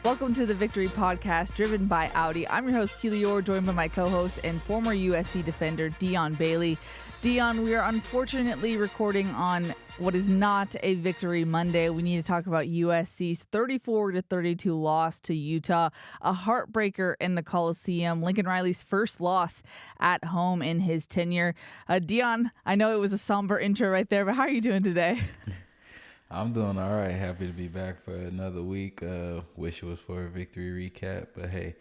Welcome to the Victory Podcast, driven by Audi. I'm your host, Keely Eure, joined by my co-host and former USC defender, Dion Bailey. Dion, we are unfortunately recording on what is not a Victory Monday. We need to talk about USC's 34-32 loss to Utah, a heartbreaker in the Coliseum. Lincoln Riley's first loss at home in his tenure. Dion, I know it was a somber intro right there, but how are you doing today? I'm doing all right. Happy to be back for another week. Wish it was for a victory recap, but hey,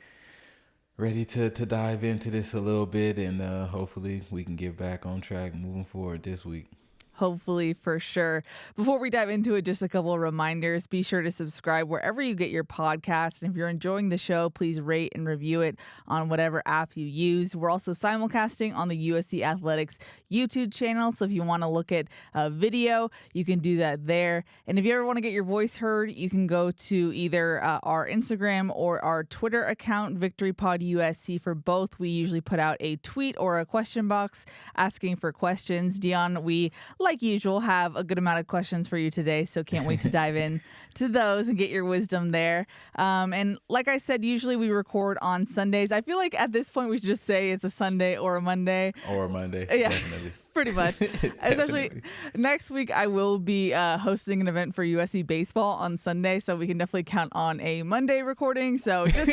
ready to dive into this a little bit, and hopefully we can get back on track moving forward this week. Hopefully, for sure. Before we dive into it, just a couple of reminders. Be sure to subscribe wherever you get your podcast. And if you're enjoying the show, please rate and review it on whatever app you use. We're also simulcasting on the USC Athletics YouTube channel. So if you want to look at video, you can do that there. And if you ever want to get your voice heard, you can go to either our Instagram or our Twitter account, VictoryPodUSC. For both, we usually put out a tweet or a question box asking for questions. Dion, we like usual, have a good amount of questions for you today, so can't wait to dive in to those and get your wisdom there. And like I said, usually we record on Sundays. I feel like at this point we should just say it's a Sunday or a Monday. Or a Monday, yeah. Definitely. Pretty much. Especially next week, I will be hosting an event for USC baseball on Sunday, so we can definitely count on a Monday recording. So just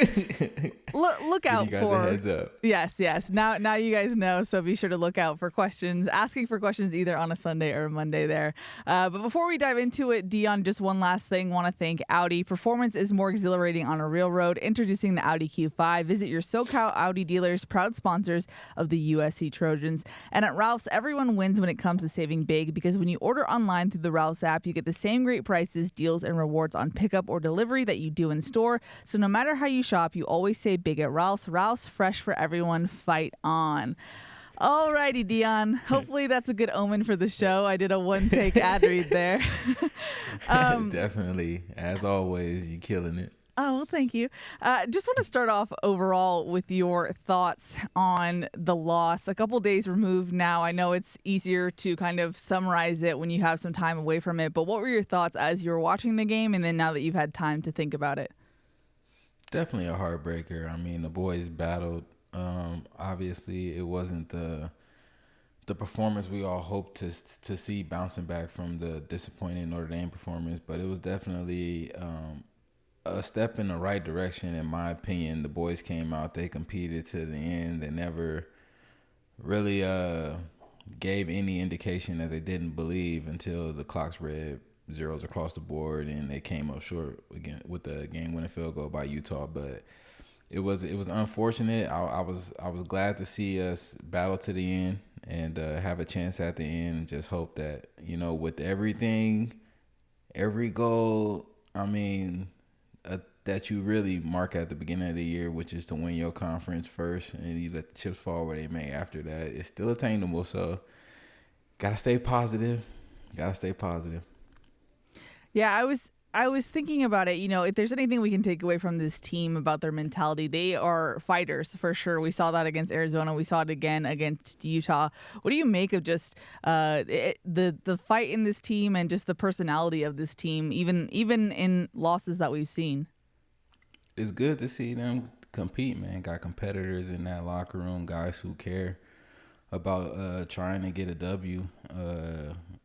look out you guys for. a heads up. Yes. Now you guys know, so be sure to look out for questions, asking for questions either on a Sunday or a Monday there. But before we dive into it, Dion, just one last thing. Want to thank Audi. Performance is more exhilarating on a real road. Introducing the Audi Q5. Visit your SoCal Audi dealers, proud sponsors of the USC Trojans. And at Ralph's, everyone wins when it comes to saving big, because when you order online through the Ralph's app, you get the same great prices, deals, and rewards on pickup or delivery that you do in store. So no matter how you shop, you always save big at Ralph's. Ralph's, fresh for everyone. Fight on. Alrighty, Dion. Hopefully that's a good omen for the show. I did a one-take ad read there. Definitely. As always, you're killing it. Oh, well, thank you. Just want to start off overall with your thoughts on the loss. A couple days removed now. I know it's easier to kind of summarize it when you have some time away from it, but what were your thoughts as you were watching the game and then now that you've had time to think about it? Definitely a heartbreaker. I mean, the boys battled. Obviously, it wasn't the performance we all hoped to see bouncing back from the disappointing Notre Dame performance, but it was definitely a step in the right direction, in my opinion. The boys came out, they competed to the end. They never really gave any indication that they didn't believe until the clock's read zeros across the board, and they came up short again with the game-winning field goal by Utah. But it was unfortunate. I was glad to see us battle to the end and have a chance at the end, and just hope that, with everything, every goal, that you really mark at the beginning of the year, which is to win your conference first, and you let the chips fall where they may after that, it's still attainable. So gotta stay positive. Yeah, I was thinking about it. If there's anything we can take away from this team about their mentality, they are fighters for sure. We saw that against Arizona. We saw it again against Utah. What do you make of just the fight in this team and just the personality of this team, even in losses that we've seen? It's good to see them compete, man. Got competitors in that locker room, guys who care about trying to get a W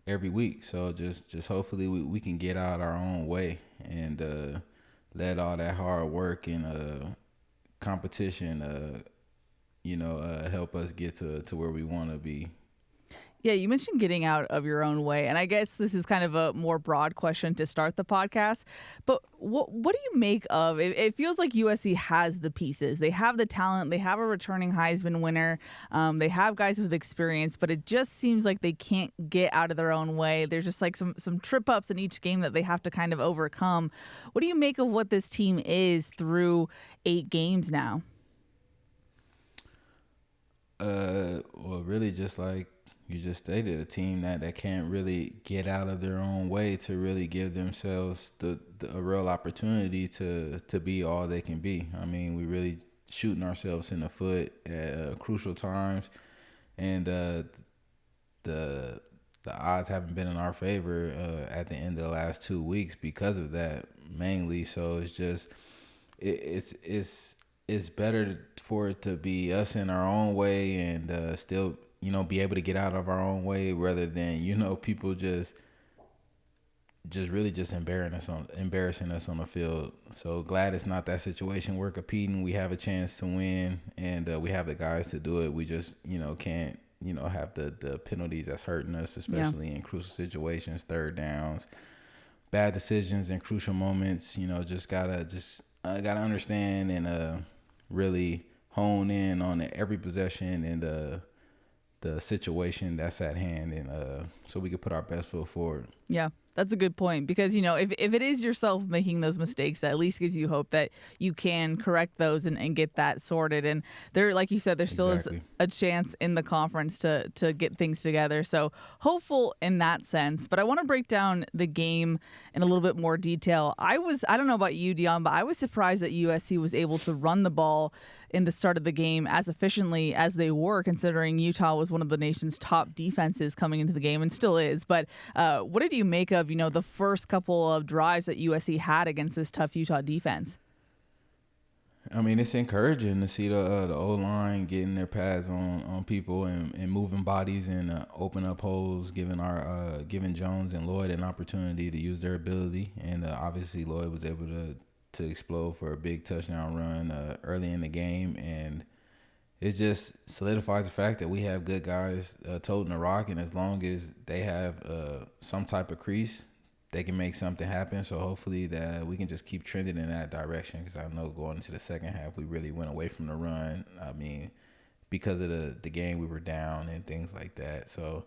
every week. So just hopefully we can get out our own way and let all that hard work and competition help us get to where we want to be. Yeah, you mentioned getting out of your own way, and I guess this is kind of a more broad question to start the podcast, but what do you make of it? It feels like USC has the pieces. They have the talent. They have a returning Heisman winner. They have guys with experience, but it just seems like they can't get out of their own way. There's just like some trip-ups in each game that they have to kind of overcome. What do you make of what this team is through 8 games now? Well, really just like you just stated, a team that can't really get out of their own way to really give themselves a real opportunity to be all they can be. I mean, we really shooting ourselves in the foot at crucial times, and the odds haven't been in our favor at the end of the last 2 weeks because of that mainly. So it's just it's better for it to be us in our own way and still be able to get out of our own way rather than people just really just embarrassing us on the field. So glad it's not that situation. We're competing. We have a chance to win, and we have the guys to do it. We just can't have the penalties that's hurting us, especially in crucial situations, third downs, bad decisions in crucial moments. Just gotta understand and really hone in on every possession and the situation that's at hand, and so we can put our best foot forward. Yeah. That's a good point because, if it is yourself making those mistakes, that at least gives you hope that you can correct those and get that sorted. And there, like you said, there still is a chance in the conference to get things together. So hopeful in that sense. But I want to break down the game in a little bit more detail. I don't know about you, Dion, but I was surprised that USC was able to run the ball in the start of the game as efficiently as they were, considering Utah was one of the nation's top defenses coming into the game and still is. But what did you make of, the first couple of drives that USC had against this tough Utah defense? I mean, it's encouraging to see the O-line getting their pads on people and moving bodies and open up holes, giving Jones and Lloyd an opportunity to use their ability. And obviously Lloyd was able to explode for a big touchdown run early in the game, and it just solidifies the fact that we have good guys toting the rock, and as long as they have some type of crease, they can make something happen. So hopefully that we can just keep trending in that direction, because I know going into the second half we really went away from the run. I mean, because of the game we were down and things like that. So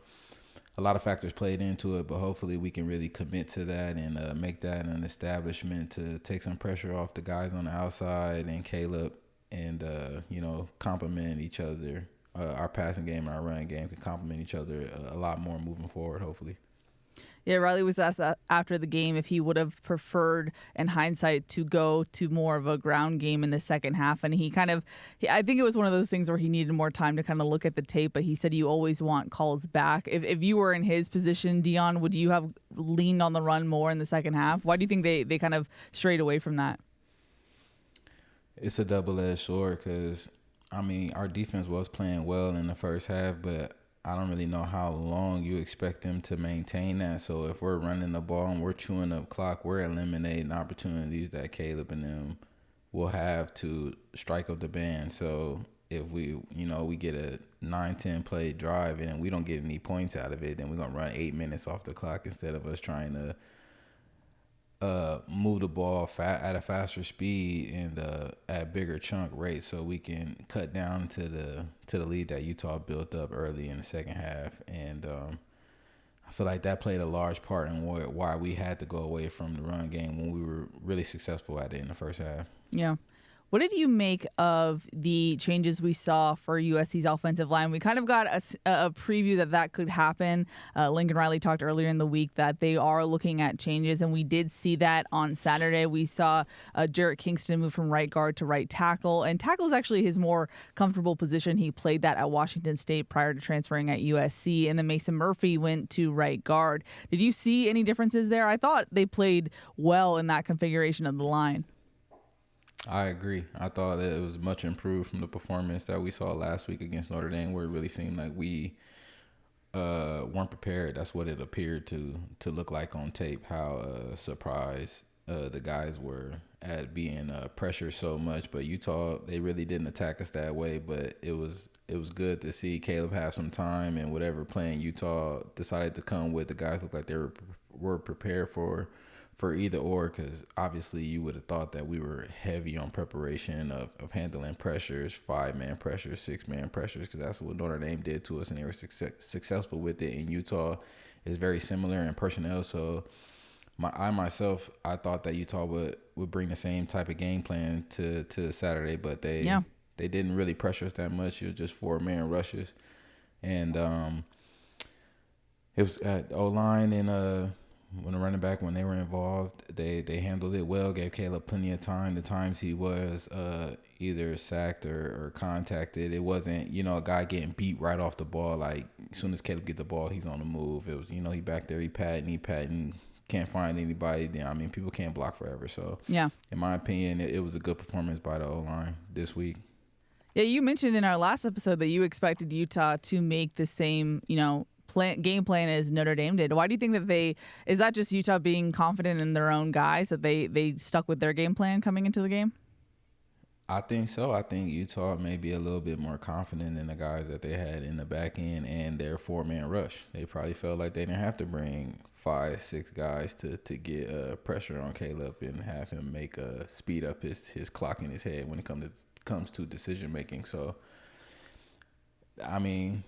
a lot of factors played into it, but hopefully we can really commit to that and make that an establishment to take some pressure off the guys on the outside and Caleb, and complement each other. Our passing game and our running game can complement each other a lot more moving forward, hopefully. Yeah, Riley was asked after the game if he would have preferred, in hindsight, to go to more of a ground game in the second half. And I think it was one of those things where he needed more time to kind of look at the tape, but he said you always want calls back. If you were in his position, Dion, would you have leaned on the run more in the second half? Why do you think they kind of strayed away from that? It's a double-edged sword because, I mean, our defense was playing well in the first half, but I don't really know how long you expect them to maintain that. So if we're running the ball and we're chewing up clock, we're eliminating opportunities that Caleb and them will have to strike up the band. So if we get a 9-10 play drive and we don't get any points out of it, then we're going to run 8 minutes off the clock instead of us trying to move the ball at a faster speed and at bigger chunk rates, so we can cut down to the lead that Utah built up early in the second half. And I feel like that played a large part in why we had to go away from the run game when we were really successful at it in the first half. Yeah. What did you make of the changes we saw for USC's offensive line? We kind of got a preview that could happen. Lincoln Riley talked earlier in the week that they are looking at changes, and we did see that on Saturday. We saw Jarrett Kingston move from right guard to right tackle, and tackle is actually his more comfortable position. He played that at Washington State prior to transferring at USC, and then Mason Murphy went to right guard. Did you see any differences there? I thought they played well in that configuration of the line. I agree. I thought it was much improved from the performance that we saw last week against Notre Dame, where it really seemed like we weren't prepared. That's what it appeared to look like on tape, how surprised the guys were at being pressured so much. But Utah, they really didn't attack us that way, but it was good to see Caleb have some time, and whatever plan Utah decided to come with, the guys looked like they were prepared for either or, because obviously you would have thought that we were heavy on preparation of handling pressures, 5-man pressures, 6-man pressures, because that's what Notre Dame did to us, and they were successful with it. And Utah is very similar in personnel, so I thought that Utah would bring the same type of game plan to Saturday, but they didn't really pressure us that much. It was just 4-man rushes, and it was at O-line and when the running back, when they were involved, they handled it well, gave Caleb plenty of time. The times he was either sacked or contacted, it wasn't, a guy getting beat right off the ball. Like, as soon as Caleb get the ball, he's on the move. It was, he back there, he patting, can't find anybody, then I mean people can't block forever. So yeah. in my opinion, it was a good performance by the O-line this week. Yeah, you mentioned in our last episode that you expected Utah to make the same, game plan as Notre Dame did. Why do you think that is that just Utah being confident in their own guys that they stuck with their game plan coming into the game? I think so. I think Utah may be a little bit more confident in the guys that they had in the back end and their 4-man rush. They probably felt like they didn't have to bring 5-6 guys to get pressure on Caleb and have him make speed up his clock in his head when it comes to decision making. So, I mean,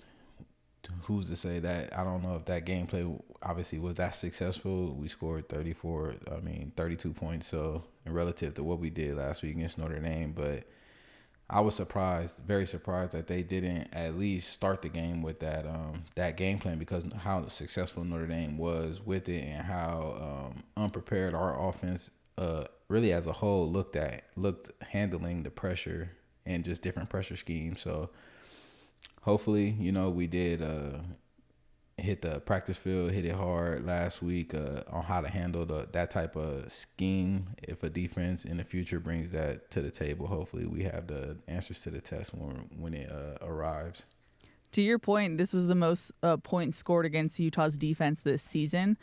who's to say that? I don't know if that gameplay obviously was that successful. We scored 32 points. So, relative to what we did last week against Notre Dame, but I was very surprised that they didn't at least start the game with that game plan, because how successful Notre Dame was with it and how unprepared our offense really as a whole looked handling the pressure and just different pressure schemes. So hopefully, we did hit the practice field, hit it hard last week on how to handle that type of scheme. If a defense in the future brings that to the table, hopefully we have the answers to the test when it arrives. To your point, this was the most points scored against Utah's defense this season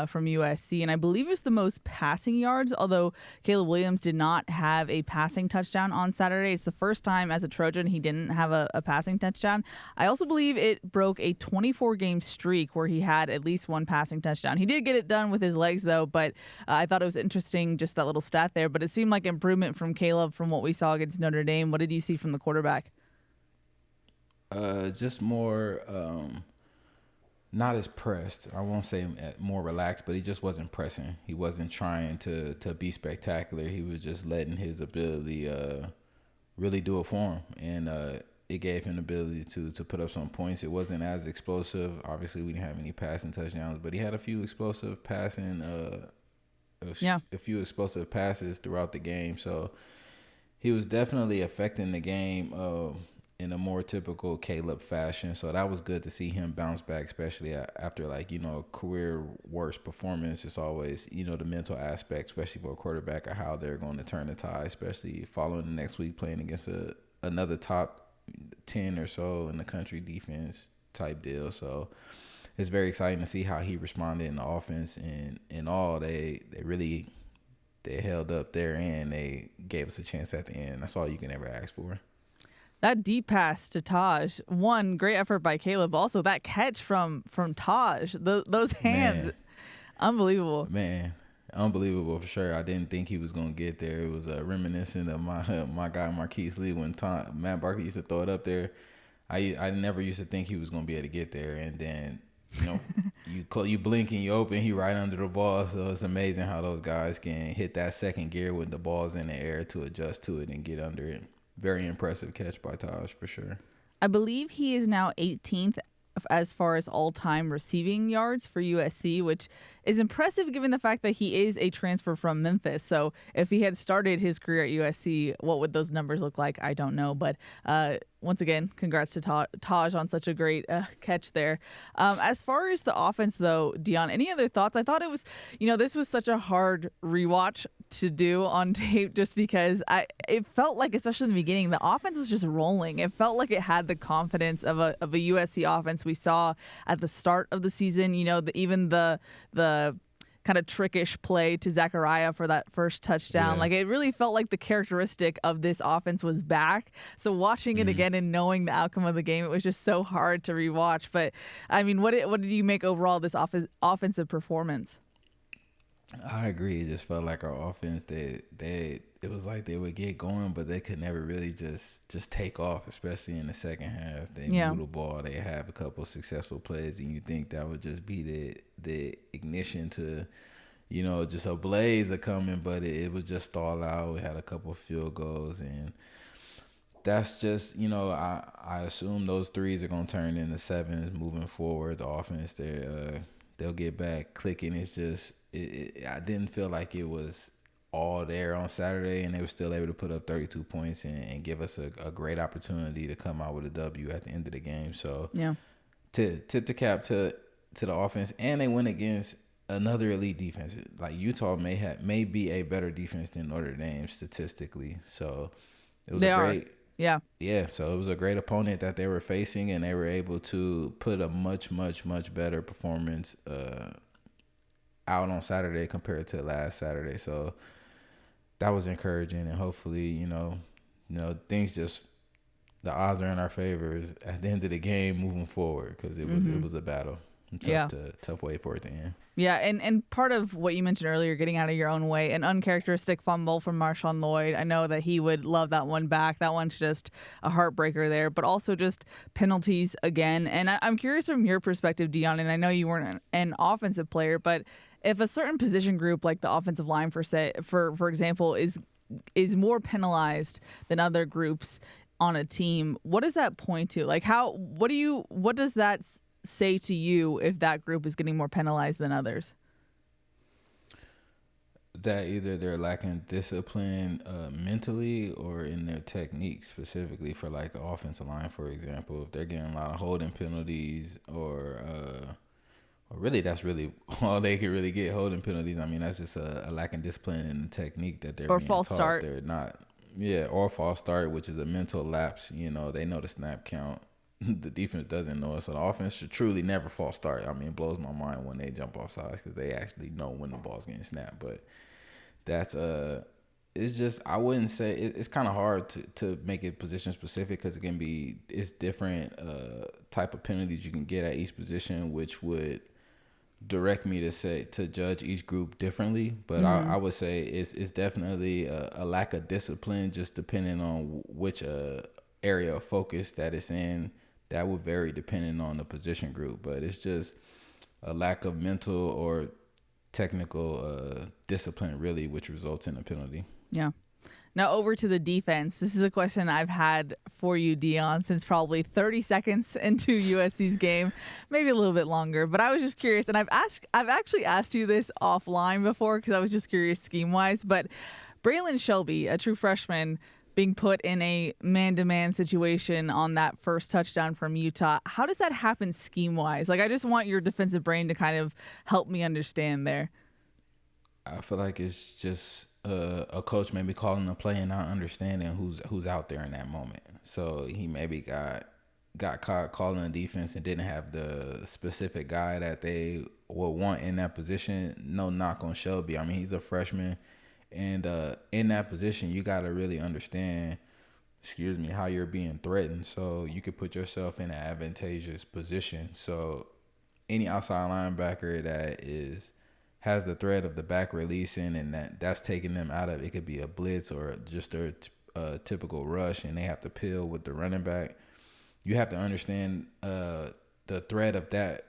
from USC, and I believe it's the most passing yards, although Caleb Williams did not have a passing touchdown on Saturday. It's the first time as a Trojan he didn't have a passing touchdown. I also believe it broke a 24-game streak where he had at least one passing touchdown. He did get it done with his legs, though, but I thought it was interesting, just that little stat there. But it seemed like improvement from Caleb from what we saw against Notre Dame. What did you see from the quarterback? Just more, not as pressed. I won't say more relaxed, but he just wasn't pressing. He wasn't trying to be spectacular. He was just letting his ability really do it for him, and it gave him the ability to put up some points. It wasn't as explosive. Obviously, we didn't have any passing touchdowns, but he had a few explosive passing, a few explosive passes throughout the game. So he was definitely affecting the game in a more typical Caleb fashion. So that was good to see him bounce back, especially after a career worst performance. It's always, the mental aspect, especially for a quarterback, of how they're going to turn the tide, especially following the next week playing against another top 10 or so in the country defense type deal. So it's very exciting to see how he responded in the offense, and in all, they held up their end. They gave us a chance at the end. That's all you can ever ask for. That deep pass to Tajh, one great effort by Caleb. Also, that catch from Tajh, those hands, Man. Unbelievable. Man, unbelievable for sure. I didn't think he was gonna get there. It was reminiscent of my guy Marquise Lee when Matt Barkley used to throw it up there. I never used to think he was gonna be able to get there, and then you blink and you open, he right under the ball. So it's amazing how those guys can hit that second gear when the ball's in the air to adjust to it and get under it. Very impressive catch by Tajh for sure. I believe he is now 18th as far as all-time receiving yards for USC, which is impressive given the fact that he is a transfer from Memphis. So if he had started his career at USC, what would those numbers look like? I don't know. But once again, congrats to Tajh on such a great catch there. As far as the offense, though, Dion, any other thoughts? I thought it was, this was such a hard rewatch to do on tape, just because it felt like, especially in the beginning, the offense was just rolling. It felt like it had the confidence of a USC offense we saw at the start of the season. Even the kind of trickish play to Zachariah for that first touchdown. Yeah. It really felt like the characteristic of this offense was back. So watching it again and knowing the outcome of the game, it was just so hard to rewatch. But I mean, what did you make overall of this offensive performance? I agree. It just felt like our offense, it was like they would get going, but they could never really just take off, especially in the second half. They knew the ball. They have a couple of successful plays, and you think that would just be the ignition to, just a blaze of coming, but it would just stall out. We had a couple of field goals, and that's just, I assume those threes are going to turn into sevens moving forward. The offense, they'll get back clicking. It's just, I didn't feel like it was all there on Saturday, and they were still able to put up 32 points and give us a great opportunity to come out with a W at the end of the game. So to tip the cap to the offense, and they went against another elite defense. Like Utah may be a better defense than Notre Dame statistically. So it was They a are. great Yeah. yeah. So it was a great opponent that they were facing, and they were able to put a much better performance out on Saturday compared to last Saturday. So that was encouraging, and hopefully, things just the odds are in our favor at the end of the game moving forward, because it was a battle. Tough way for it to end. Yeah, and part of what you mentioned earlier, getting out of your own way, an uncharacteristic fumble from Marshawn Lloyd. I know that he would love that one back. That one's just a heartbreaker there, but also just penalties again. And I'm curious from your perspective, Dion, and I know you weren't an offensive player, but if a certain position group like the offensive line, for example, is more penalized than other groups on a team, what does that point to? Like, what does that say to you if that group is getting more penalized than others? That either they're lacking discipline mentally or in their technique, specifically for like the offensive line, for example. If they're getting a lot of holding penalties or really that's really all they can really get, holding penalties. I mean, that's just a lack of discipline in the technique that they're or being false taught. start. They're not, or false start, which is a mental lapse. They know the snap count. The defense doesn't know it, so the offense should truly never false start. I mean, it blows my mind when they jump off sides because they actually know when the ball's getting snapped. But that's it's just, I wouldn't say it's kind of hard to make it position specific, because it's different type of penalties you can get at each position, which would direct me to judge each group differently. But I would say it's definitely a lack of discipline, just depending on which area of focus that it's in. That would vary depending on the position group, but it's just a lack of mental or technical discipline, really, which results in a penalty. Yeah. Now over to the defense. This is a question I've had for you, Dion, since probably 30 seconds into USC's game, maybe a little bit longer. But I was just curious, and I've actually asked you this offline before because I was just curious scheme-wise. But Braylon Shelby, a true freshman, being put in a man-to-man situation on that first touchdown from Utah. How does that happen scheme-wise? Like, I just want your defensive brain to kind of help me understand there. I feel like it's just a coach maybe calling a play and not understanding who's out there in that moment. So he maybe got caught calling the defense and didn't have the specific guy that they would want in that position. No knock on Shelby. I mean, he's a freshman. And in that position, you got to really understand, how you're being threatened, so you could put yourself in an advantageous position. So any outside linebacker that has the threat of the back releasing and that's taking them out of it, could be a blitz or just a typical rush, and they have to peel with the running back. You have to understand the threat of that,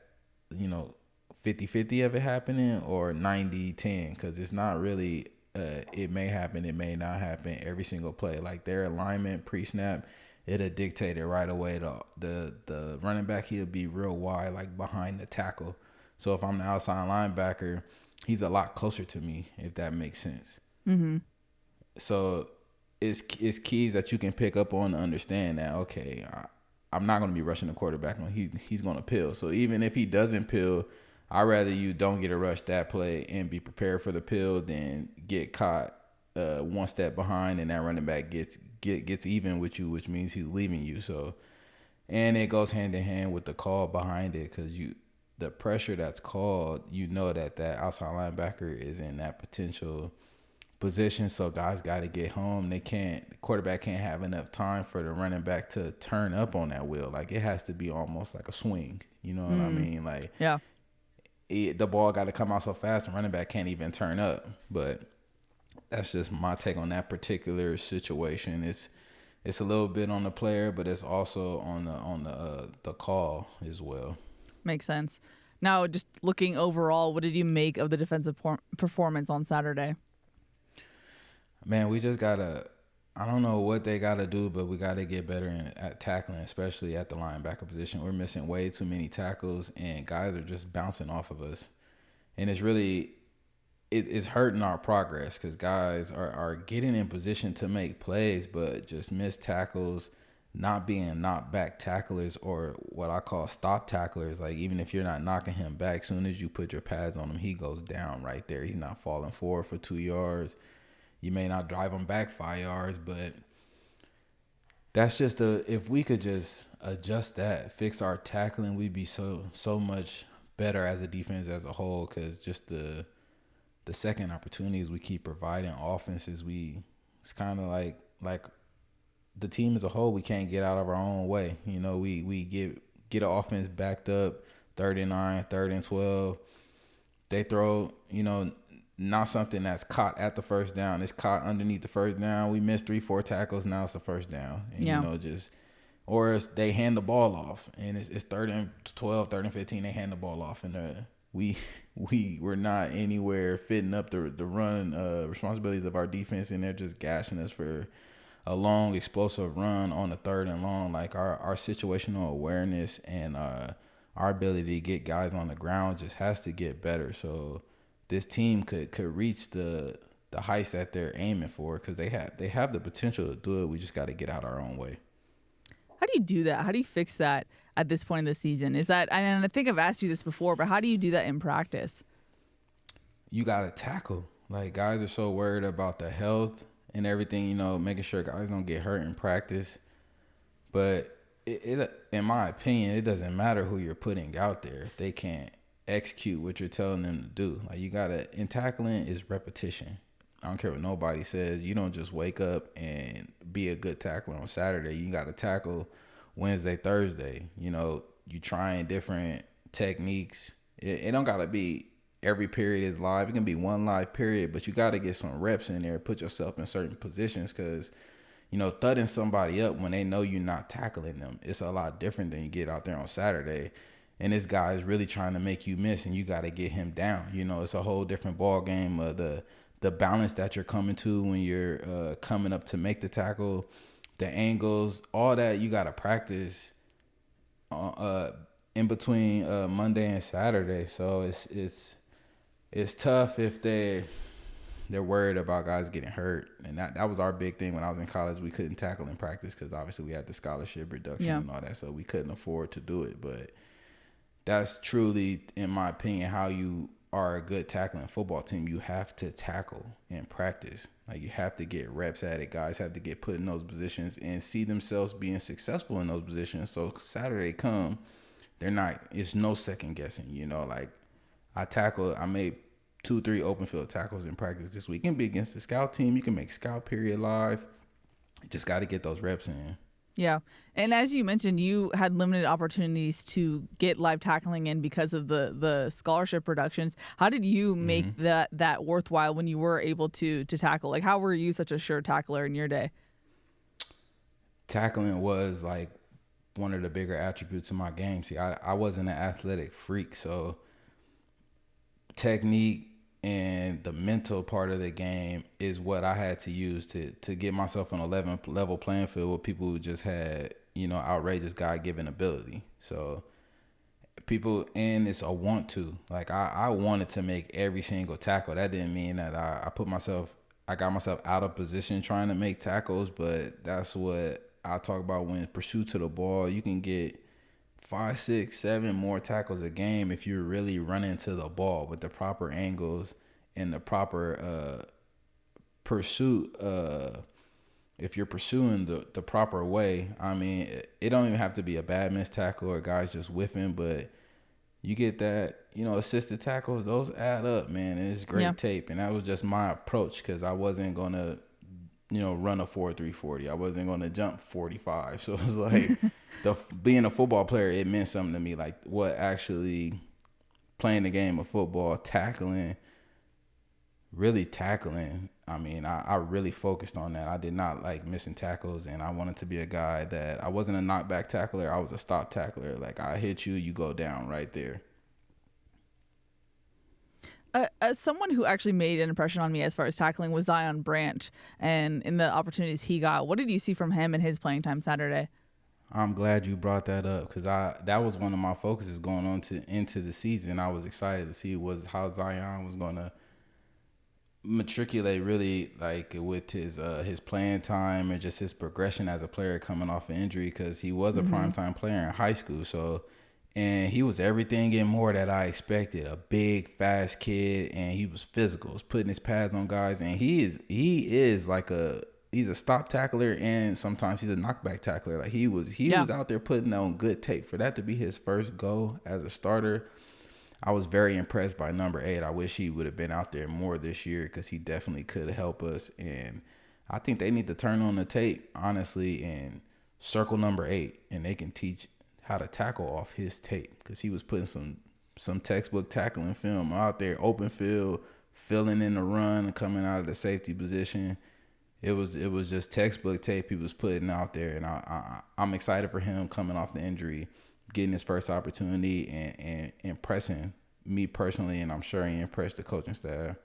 50-50 of it happening or 90-10, because it's not really it may happen, it may not happen every single play. Like their alignment pre-snap, it'll dictate it right away. The running back, he'll be real wide, like behind the tackle. So if I'm the outside linebacker, he's a lot closer to me, if that makes sense. Mm-hmm. So it's keys that you can pick up on to understand that, okay, I'm not going to be rushing the quarterback. He's going to peel. So even if he doesn't peel, I'd rather you don't get a rush that play and be prepared for the peel than get caught one step behind and that running back gets even with you, which means he's leaving you. So, and it goes hand in hand with the call behind it, because the pressure that's called, that outside linebacker is in that potential position. So guys got to get home. The quarterback can't have enough time for the running back to turn up on that wheel. Like it has to be almost like a swing. You know what I mean? Like, yeah. The ball got to come out so fast and running back can't even turn up. But that's just my take on that particular situation. It's a little bit on the player, but it's also on the call as well. Makes sense. Now, just looking overall, what did you make of the defensive performance on Saturday? Man, we just gotta. I don't know what they got to do, but we got to get better at tackling, especially at the linebacker position. We're missing way too many tackles, and guys are just bouncing off of us. And it's really it's hurting our progress, because guys are getting in position to make plays, but just miss tackles, not being knocked back tacklers or what I call stop tacklers. Like, even if you're not knocking him back, soon as you put your pads on him, he goes down right there. He's not falling forward for 2 yards. You may not drive him back 5 yards, but that's just if we could just adjust that, fix our tackling, we'd be so much better as a defense as a whole, because just the second opportunities we keep providing offenses, it's kind of like the team as a whole, we can't get out of our own way. You know, we get an offense backed up, 3rd and 9, 3rd and 12. They throw, you know, not something that's caught at the first down. It's caught underneath the first down. We missed 3-4 tackles. Now it's the first down. And, you know, or they hand the ball off, and it's 3rd and 12, 3rd and 15. They hand the ball off, and we're not anywhere fitting up the run responsibilities of our defense, and they're just gashing us for a long explosive run on the 3rd and long. Like, our situational awareness and our ability to get guys on the ground just has to get better. So this team could reach the heights that they're aiming for, because they have the potential to do it. We just got to get out our own way. How do you do that? How do you fix that at this point in the season? And I think I've asked you this before, but how do you do that in practice? You got to tackle. Like, guys are so worried about the health and everything, you know, making sure guys don't get hurt in practice. But it in my opinion, it doesn't matter who you're putting out there if they can't execute what you're telling them to do. Like, in tackling is repetition. I don't care what nobody says. You don't just wake up and be a good tackler on Saturday. You got to tackle Wednesday, Thursday. You know, you trying different techniques. It don't got to be every period is live. It can be one live period, but you got to get some reps in there, put yourself in certain positions, because, you know, thudding somebody up when they know you're not tackling them, it's a lot different than you get out there on Saturday. And this guy is really trying to make you miss, and you got to get him down. You know, it's a whole different ball game. The balance that you're coming to when you're coming up to make the tackle, the angles, all that you got to practice in between Monday and Saturday. So it's tough if they're worried about guys getting hurt. And that was our big thing when I was in college. We couldn't tackle in practice because obviously we had the scholarship reduction and all that, so we couldn't afford to do it. But that's truly, in my opinion, how you are a good tackling football team. You have to tackle in practice. Like, you have to get reps at it. Guys have to get put in those positions and see themselves being successful in those positions. So Saturday come, it's no second guessing, you know. Like, I made 2-3 open field tackles in practice this week. It can be against the scout team. You can make scout period live. You just got to get those reps in. Yeah. And as you mentioned, you had limited opportunities to get live tackling in because of the scholarship reductions. How did you make that worthwhile when you were able to tackle? Like, how were you such a sure tackler in your day? Tackling was like one of the bigger attributes of my game. See, I wasn't an athletic freak, so technique and the mental part of the game is what I had to use to get myself on a level playing field with people who just had, you know, outrageous God-given ability. So and it's a want to. Like, I wanted to make every single tackle. That didn't mean that I got myself out of position trying to make tackles, but that's what I talk about when pursuit to the ball. You can get 5, 6, 7 more tackles a game if you're really running to the ball with the proper angles and the proper pursuit. If you're pursuing the proper way, I mean, it don't even have to be a bad missed tackle or guys just whiffing, but you get that, you know, assisted tackles, those add up, man. And it's great tape. And that was just my approach, because I wasn't going to, you know, run a 4.3 40. I wasn't going to jump 45. So it was like being a football player, it meant something to me. Like, what actually playing the game of football, really tackling. I mean, I really focused on that. I did not like missing tackles, and I wanted to be a guy that I wasn't a knockback tackler. I was a stop tackler. Like, I hit you, you go down right there. As someone who actually made an impression on me as far as tackling was Zion Branch, and in the opportunities he got, what did you see from him in his playing time Saturday? I'm glad you brought that up, because that was one of my focuses going on into the season. I was excited to see how Zion was going to matriculate really like with his playing time and just his progression as a player coming off an injury, because he was a primetime player in high school. So, and he was everything and more that I expected. A big, fast kid, and he was physical, was putting his pads on guys, and he's a stop tackler, and sometimes he's a knockback tackler. Like he was out there putting on good tape. For that to be his first go as a starter, I was very impressed by number 8. I wish he would have been out there more this year, because he definitely could help us. And I think they need to turn on the tape, honestly, and circle number 8, and they can teach how to tackle off his tape, because he was putting some textbook tackling film out there, open field, filling in the run, coming out of the safety position. It was just textbook tape he was putting out there, and I'm excited for him coming off the injury, getting his first opportunity and impressing me personally, and I'm sure he impressed the coaching staff.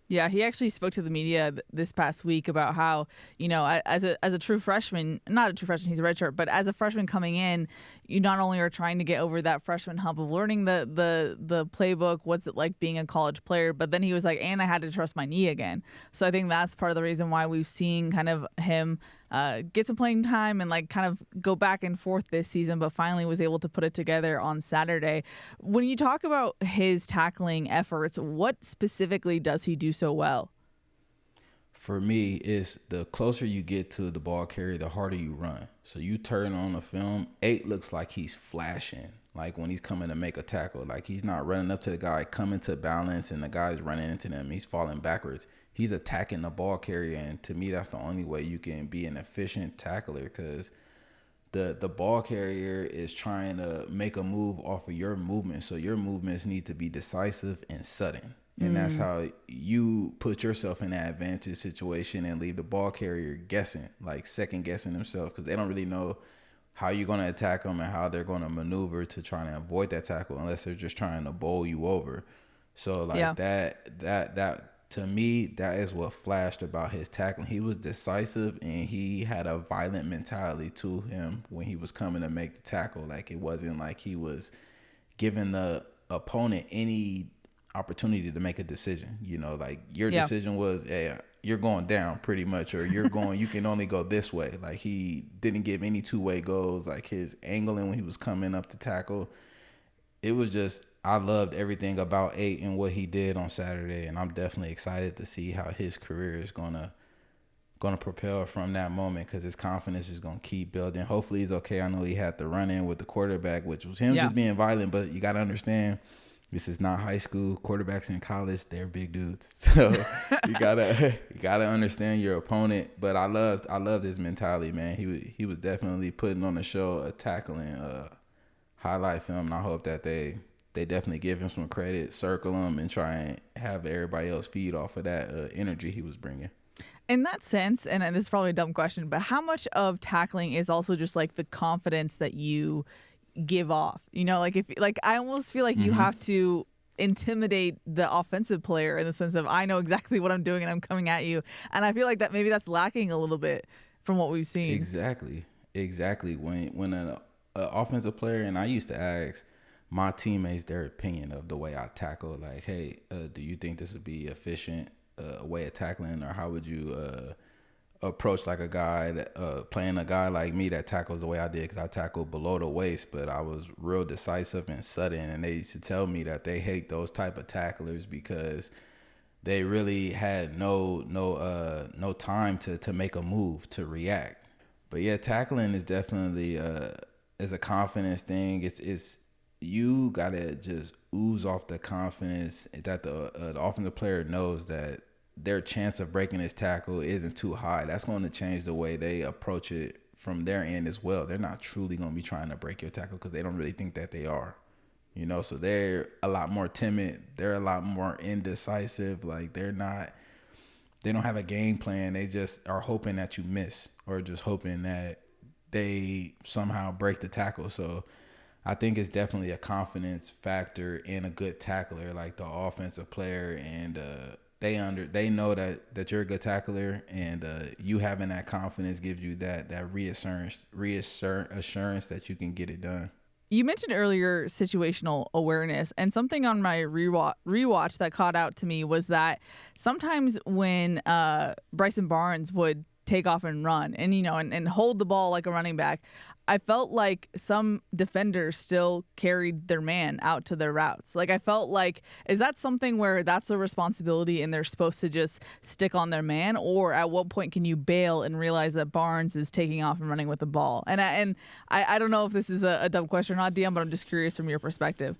Yeah, he actually spoke to the media this past week about how, as a true freshman, not a true freshman, he's a redshirt, but as a freshman coming in, you not only are trying to get over that freshman hump of learning the playbook, what's it like being a college player, but then he was like, and I had to trust my knee again. So I think that's part of the reason why we've seen kind of him get some playing time and like kind of go back and forth this season, but finally was able to put it together on Saturday. When you talk about his tackling efforts, what specifically does he do so well? For me, it's the closer you get to the ball carrier, the harder you run. So you turn on the film, 8 looks like he's flashing, like when he's coming to make a tackle. Like he's not running up to the guy, coming to balance, and the guy's running into them. He's falling backwards. He's attacking the ball carrier, and to me, that's the only way you can be an efficient tackler, because the ball carrier is trying to make a move off of your movement. So your movements need to be decisive and sudden. And that's how you put yourself in that advantage situation and leave the ball carrier guessing, like second guessing themselves, because they don't really know how you're going to attack them and how they're going to maneuver to try to avoid that tackle, unless they're just trying to bowl you over. So like that to me, that is what flashed about his tackling. He was decisive, and he had a violent mentality to him when he was coming to make the tackle. Like it wasn't like he was giving the opponent any opportunity to make a decision. Like your decision was, hey, you're going down pretty much, or you can only go this way. Like he didn't give any two-way goes. Like his angling when he was coming up to tackle, it was just, I loved everything about 8 and what he did on Saturday, and I'm definitely excited to see how his career is gonna propel from that moment, because his confidence is gonna keep building. Hopefully he's okay. I know he had to run in with the quarterback, which was him just being violent, but you gotta understand, this is not high school. Quarterbacks in college, they're big dudes. So you gotta understand your opponent. But I loved his mentality, man. He was definitely putting on the show, a tackling highlight film, and I hope that they definitely give him some credit, circle him, and try and have everybody else feed off of that energy he was bringing. In that sense, and this is probably a dumb question, but how much of tackling is also just like the confidence that you give off? Like I almost feel like you have to intimidate the offensive player in the sense of, I know exactly what I'm doing and I'm coming at you. And I feel like that maybe that's lacking a little bit from what we've seen. Exactly. When an offensive player, and I used to ask my teammates their opinion of the way I tackle, like, hey, do you think this would be efficient way of tackling, or how would you approach like a guy that playing a guy like me that tackles the way I did, because I tackled below the waist, but I was real decisive and sudden. And they used to tell me that they hate those type of tacklers because they really had no time to make a move, to react. But yeah, tackling is definitely is a confidence thing. It's you gotta just ooze off the confidence that the offensive player knows that their chance of breaking his tackle isn't too high. That's going to change the way they approach it from their end as well. They're not truly going to be trying to break your tackle because they don't really think that they are. So they're a lot more timid. They're a lot more indecisive. Like they don't have a game plan. They just are hoping that you miss, or just hoping that they somehow break the tackle. So I think it's definitely a confidence factor in a good tackler, like the offensive player, and they know that you're a good tackler, and you having that confidence gives you that reassurance that you can get it done. You mentioned earlier situational awareness, and something on my rewatch that caught out to me was that sometimes when Bryson Barnes would take off and run and, and hold the ball like a running back, I felt like some defenders still carried their man out to their routes. Like, I felt like, is that something where that's a responsibility and they're supposed to just stick on their man? Or at what point can you bail and realize that Barnes is taking off and running with the ball? And I don't know if this is a dumb question or not, Dion, but I'm just curious from your perspective.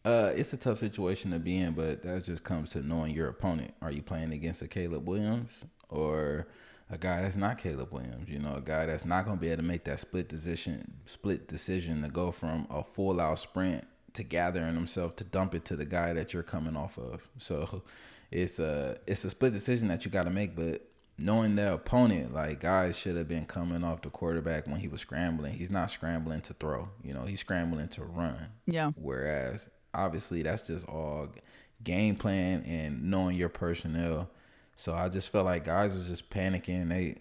It's a tough situation to be in, but that just comes to knowing your opponent. Are you playing against a Caleb Williams or a guy that's not Caleb Williams? A guy that's not going to be able to make that split decision to go from a full-out sprint to gathering himself to dump it to the guy that you're coming off of. So it's a split decision that you got to make, but knowing the opponent, like, guys should have been coming off the quarterback when he was scrambling. He's not scrambling to throw. He's scrambling to run. Yeah. Whereas, obviously, that's just all game plan and knowing your personnel. So I just felt like guys was just panicking. They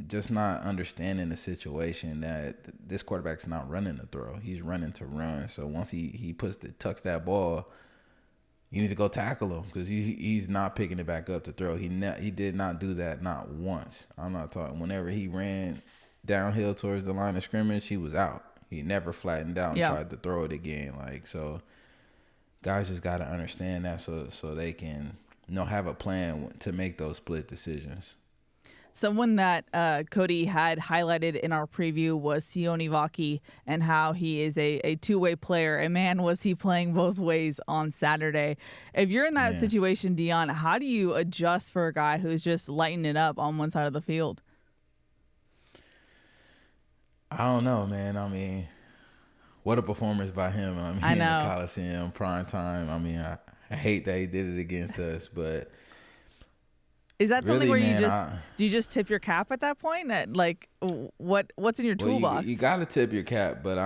just not understanding the situation that this quarterback's not running to throw. He's running to run. So once he tucks that ball, you need to go tackle him because he's not picking it back up to throw. He did not do that, not once. I'm not talking. Whenever he ran downhill towards the line of scrimmage, he was out. He never flattened out and tried to throw it again. So guys just got to understand that so they can have a plan to make those split decisions. Someone that Cody had highlighted in our preview was Sione Vaki and how he is a two-way player. And man, was he playing both ways on Saturday. If you're in that situation, Dion, how do you adjust for a guy who's just lighting it up on one side of the field? I don't know, man. I mean, what a performance by him. I in know. The Coliseum, prime time. I hate that he did it against us, but is that something really, where do you just tip your cap at that point? What's in your toolbox? You got to tip your cap, but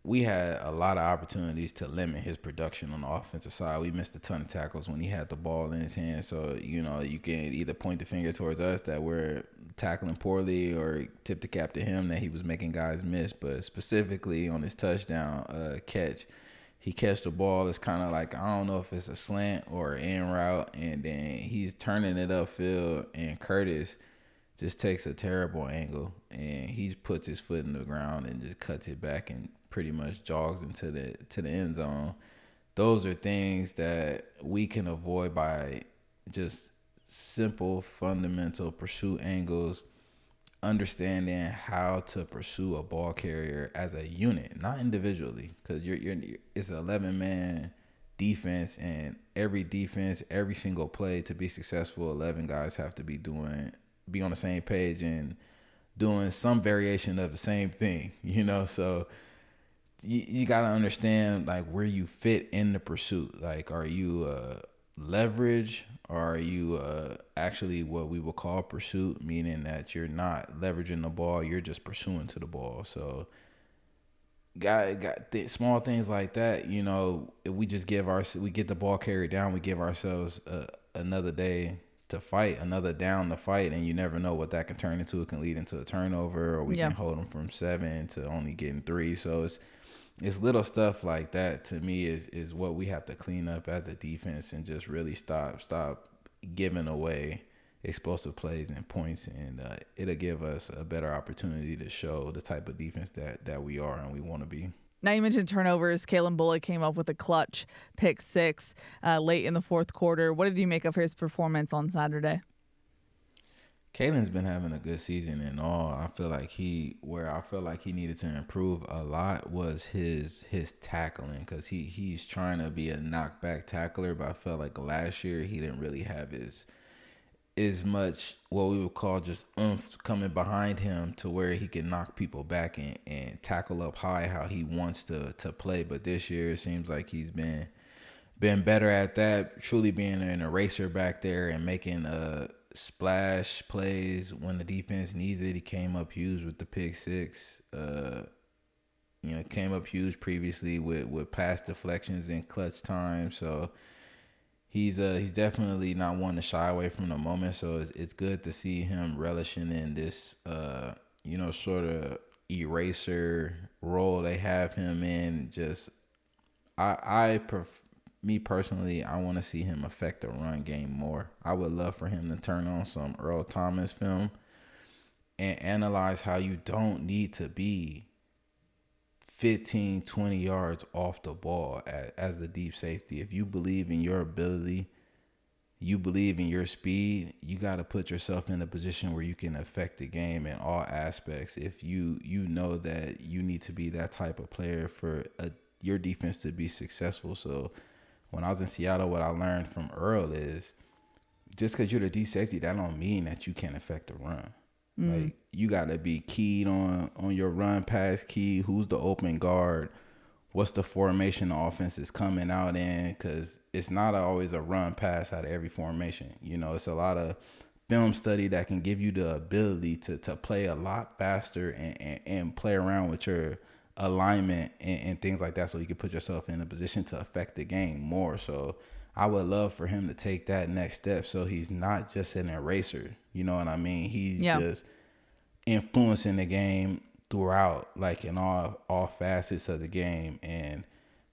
we had a lot of opportunities to limit his production on the offensive side. We missed a ton of tackles when he had the ball in his hand. So, you can either point the finger towards us that we're tackling poorly or tip the cap to him that he was making guys miss. But specifically on his touchdown catch, he catch the ball. It's kind of like, I don't know if it's a slant or an in route, and then he's turning it upfield, and Curtis just takes a terrible angle, and he puts his foot in the ground and just cuts it back and pretty much jogs into the end zone. Those are things that we can avoid by just simple, fundamental pursuit angles, understanding how to pursue a ball carrier as a unit, not individually, because it's an 11-man defense, and every single play to be successful, 11 guys have to be on the same page and doing some variation of the same thing, so you got to understand like where you fit in the pursuit. Like, are you leverage, or are you actually what we would call pursuit, meaning that you're not leveraging the ball, you're just pursuing to the ball. So small things like that, if we just we get the ball carried down, we give ourselves another day to fight, another down to fight, and you never know what that can turn into. It can lead into a turnover, or we can hold them from 7 to only getting 3. So it's little stuff like that, to me, is what we have to clean up as a defense and just really stop giving away explosive plays and points, and it'll give us a better opportunity to show the type of defense that we are and we want to be. Now, you mentioned turnovers. Caiyine Bull came up with a clutch pick 6 late in the fourth quarter. What did you make of his performance on Saturday? Caiyin's been having a good season and all. I feel like he needed to improve a lot was his tackling, because he's trying to be a knockback tackler, but I felt like last year he didn't really have as much what we would call just oomph coming behind him to where he can knock people back and tackle up high how he wants to play. But this year it seems like he's been better at that, truly being an eraser back there and making splash plays when the defense needs it. He came up huge with the pick 6. Came up huge previously with pass deflections in clutch time. So he's definitely not one to shy away from the moment. So it's good to see him relishing in this sort of eraser role they have him in. Just me personally, I want to see him affect the run game more. I would love for him to turn on some Earl Thomas film and analyze how you don't need to be 15, 20 yards off the ball as the deep safety. If you believe in your ability, you believe in your speed, you got to put yourself in a position where you can affect the game in all aspects. If you know that you need to be that type of player for your defense to be successful. So when I was in Seattle, what I learned from Earl is just because you're the deep safety, that don't mean that you can't affect the run. Like, you got to be keyed on your run pass key. Who's the open guard? What's the formation the offense is coming out in? Because it's not always a run pass out of every formation. You know, it's a lot of film study that can give you the ability to play a lot faster and play around with your alignment and things like that, so you can put yourself in a position to affect the game more. So I would love for him to take that next step so he's not just an eraser. You know what I mean? He's just influencing the game throughout, like in all facets of the game. And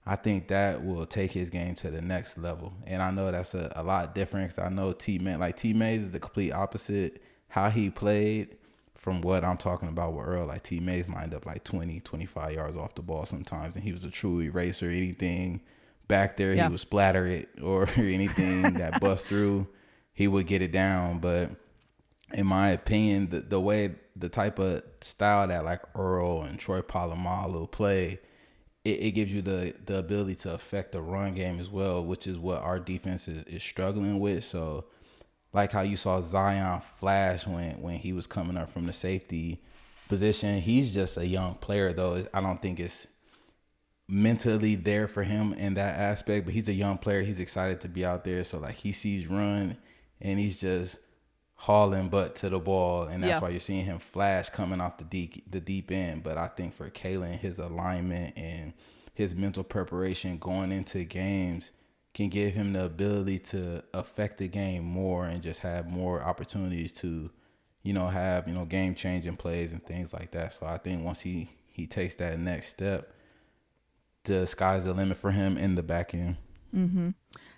I think that will take his game to the next level. And I know that's a lot different, because I know T-Mays is the complete opposite. How he played from what I'm talking about with Earl, like T-Mays lined up like 20, 25 yards off the ball sometimes, and he was a true eraser. Anything back there, he would splatter it, or anything that bust through, he would get it down. But in my opinion, the type of style that like Earl and Troy Polamalu play, it gives you the ability to affect the run game as well, which is what our defense is struggling with. So like how you saw Zion flash when he was coming up from the safety position, he's just a young player though. I don't think it's mentally there for him in that aspect, but he's a young player. He's excited to be out there. So like he sees run and he's just hauling butt to the ball, and that's why you're seeing him flash coming off the deep end. But I think for Kalen, his alignment and his mental preparation going into games can give him the ability to affect the game more and just have more opportunities to, have, game-changing plays and things like that. So I think once he takes that next step, the sky's the limit for him in the back end. Mm-hmm.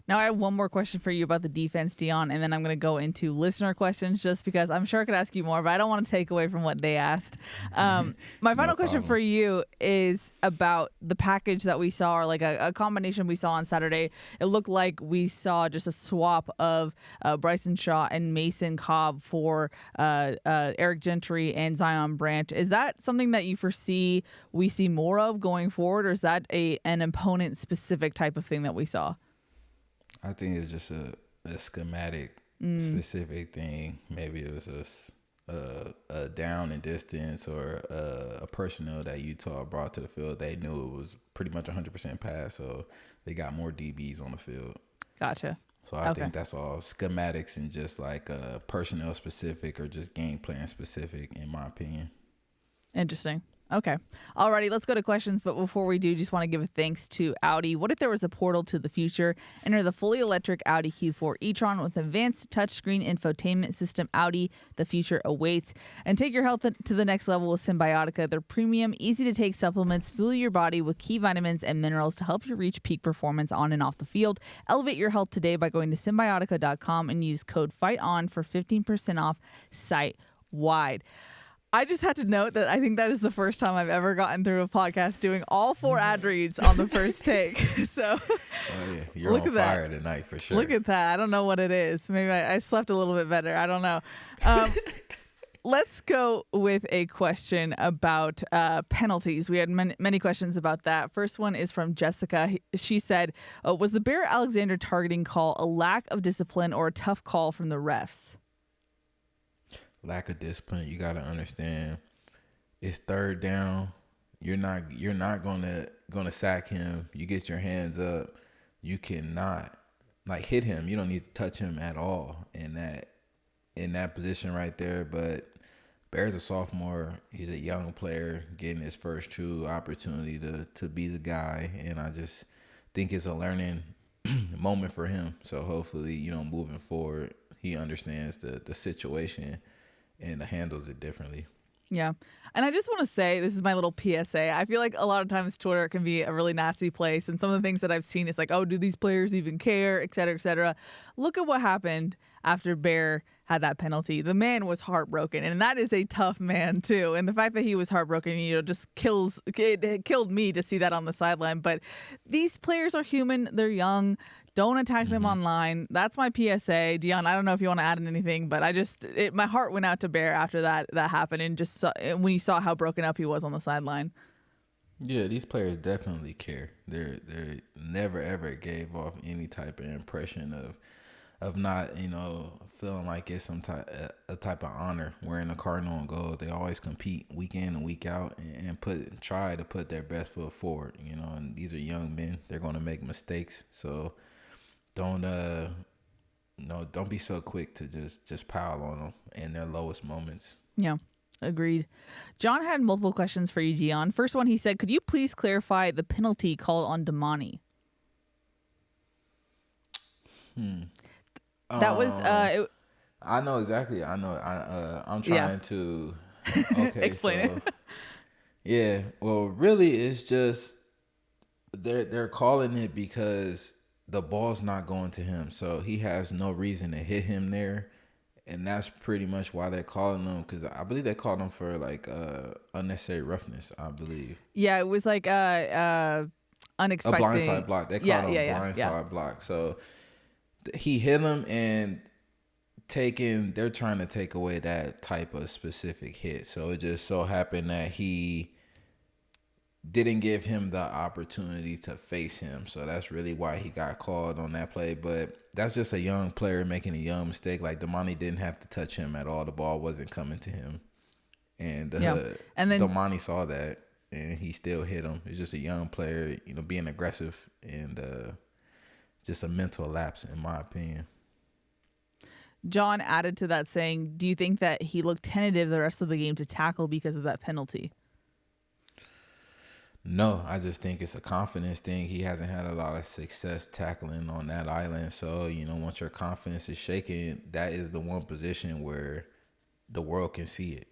Now I have one more question for you about the defense, Dion, and then I'm going to go into listener questions, just because I'm sure I could ask you more, but I don't want to take away from what they asked. My final question for you is about the package that we saw, or like a combination we saw on Saturday. It looked like we saw just a swap of Bryson Shaw and Mason Cobb for Eric Gentry and Zion Branch. Is that something that you foresee we see more of going forward, or is that an opponent-specific type of thing that we saw? I think it's just a schematic specific thing. Maybe it was a down and distance, or a personnel that Utah brought to the field. They knew it was pretty much 100% pass, so they got more DBs on the field. Gotcha. So I think that's all schematics and just like personnel specific or just game plan specific, in my opinion. Interesting. Okay. Alrighty, let's go to questions. But before we do, just want to give a thanks to Audi. What if there was a portal to the future? Enter the fully electric Audi Q4 e-tron with advanced touchscreen infotainment system. Audi, the future awaits. And take your health to the next level with Symbiotica. Their premium, easy-to-take supplements fuel your body with key vitamins and minerals to help you reach peak performance on and off the field. Elevate your health today by going to Symbiotica.com and use code FIGHTON for 15% off site-wide. I just had to note that I think that is the first time I've ever gotten through a podcast doing all 4 ad reads on the first take. So you're on fire tonight for sure. Look at that. I don't know what it is. Maybe I slept a little bit better. I don't know. Let's go with a question about penalties. We had many questions about that. First one is from Jessica. She said, was the Bear Alexander targeting call a lack of discipline or a tough call from the refs? Lack of discipline. You got to understand, it's third down. You're not gonna sack him. You get your hands up. You cannot hit him. You don't need to touch him at all in that position right there. But Bear's a sophomore. He's a young player getting his first true opportunity to be the guy, and I just think it's a learning moment for him. So hopefully, moving forward, he understands the situation and handles it differently. Yeah. And I just want to say, this is my little PSA. I feel like a lot of times Twitter can be a really nasty place. And some of the things that I've seen is like, oh, do these players even care, et cetera, et cetera. Look at what happened after Bear had that penalty. The man was heartbroken. And that is a tough man, too. And the fact that he was heartbroken, just it killed me to see that on the sideline. But these players are human. They're young. Don't attack them online. That's my PSA. Dion, I don't know if you want to add in anything, but my heart went out to Bear after that happened, and when you saw how broken up he was on the sideline. Yeah, these players definitely care. They never ever gave off any type of impression of not feeling like it's a type of honor wearing a cardinal and gold. They always compete week in and week out and try to put their best foot forward. And these are young men. They're going to make mistakes, so. Don't be so quick to just pile on them in their lowest moments. Yeah, agreed. John had multiple questions for you, Dion. First one, he said, could you please clarify the penalty called on Damani? That was I know exactly. I know. I'm trying to explain it. Yeah. Well, really, it's just they're calling it because the ball's not going to him, so he has no reason to hit him there, and that's pretty much why they're calling him. Because I believe they called him for like unnecessary roughness. I believe. Yeah, it was like unexpected. A blindside block. They called him blindside block. So he hit him, and they're trying to take away that type of specific hit. So it just so happened that he didn't give him the opportunity to face him. So that's really why he got called on that play. But that's just a young player making a young mistake. Like, Damani didn't have to touch him at all. The ball wasn't coming to him. And, and then Damani saw that, and he still hit him. It's just a young player, being aggressive, and just a mental lapse, in my opinion. John added to that saying, do you think that he looked tentative the rest of the game to tackle because of that penalty? No, I just think it's a confidence thing. He hasn't had a lot of success tackling on that island. So, once your confidence is shaken, that is the one position where the world can see it.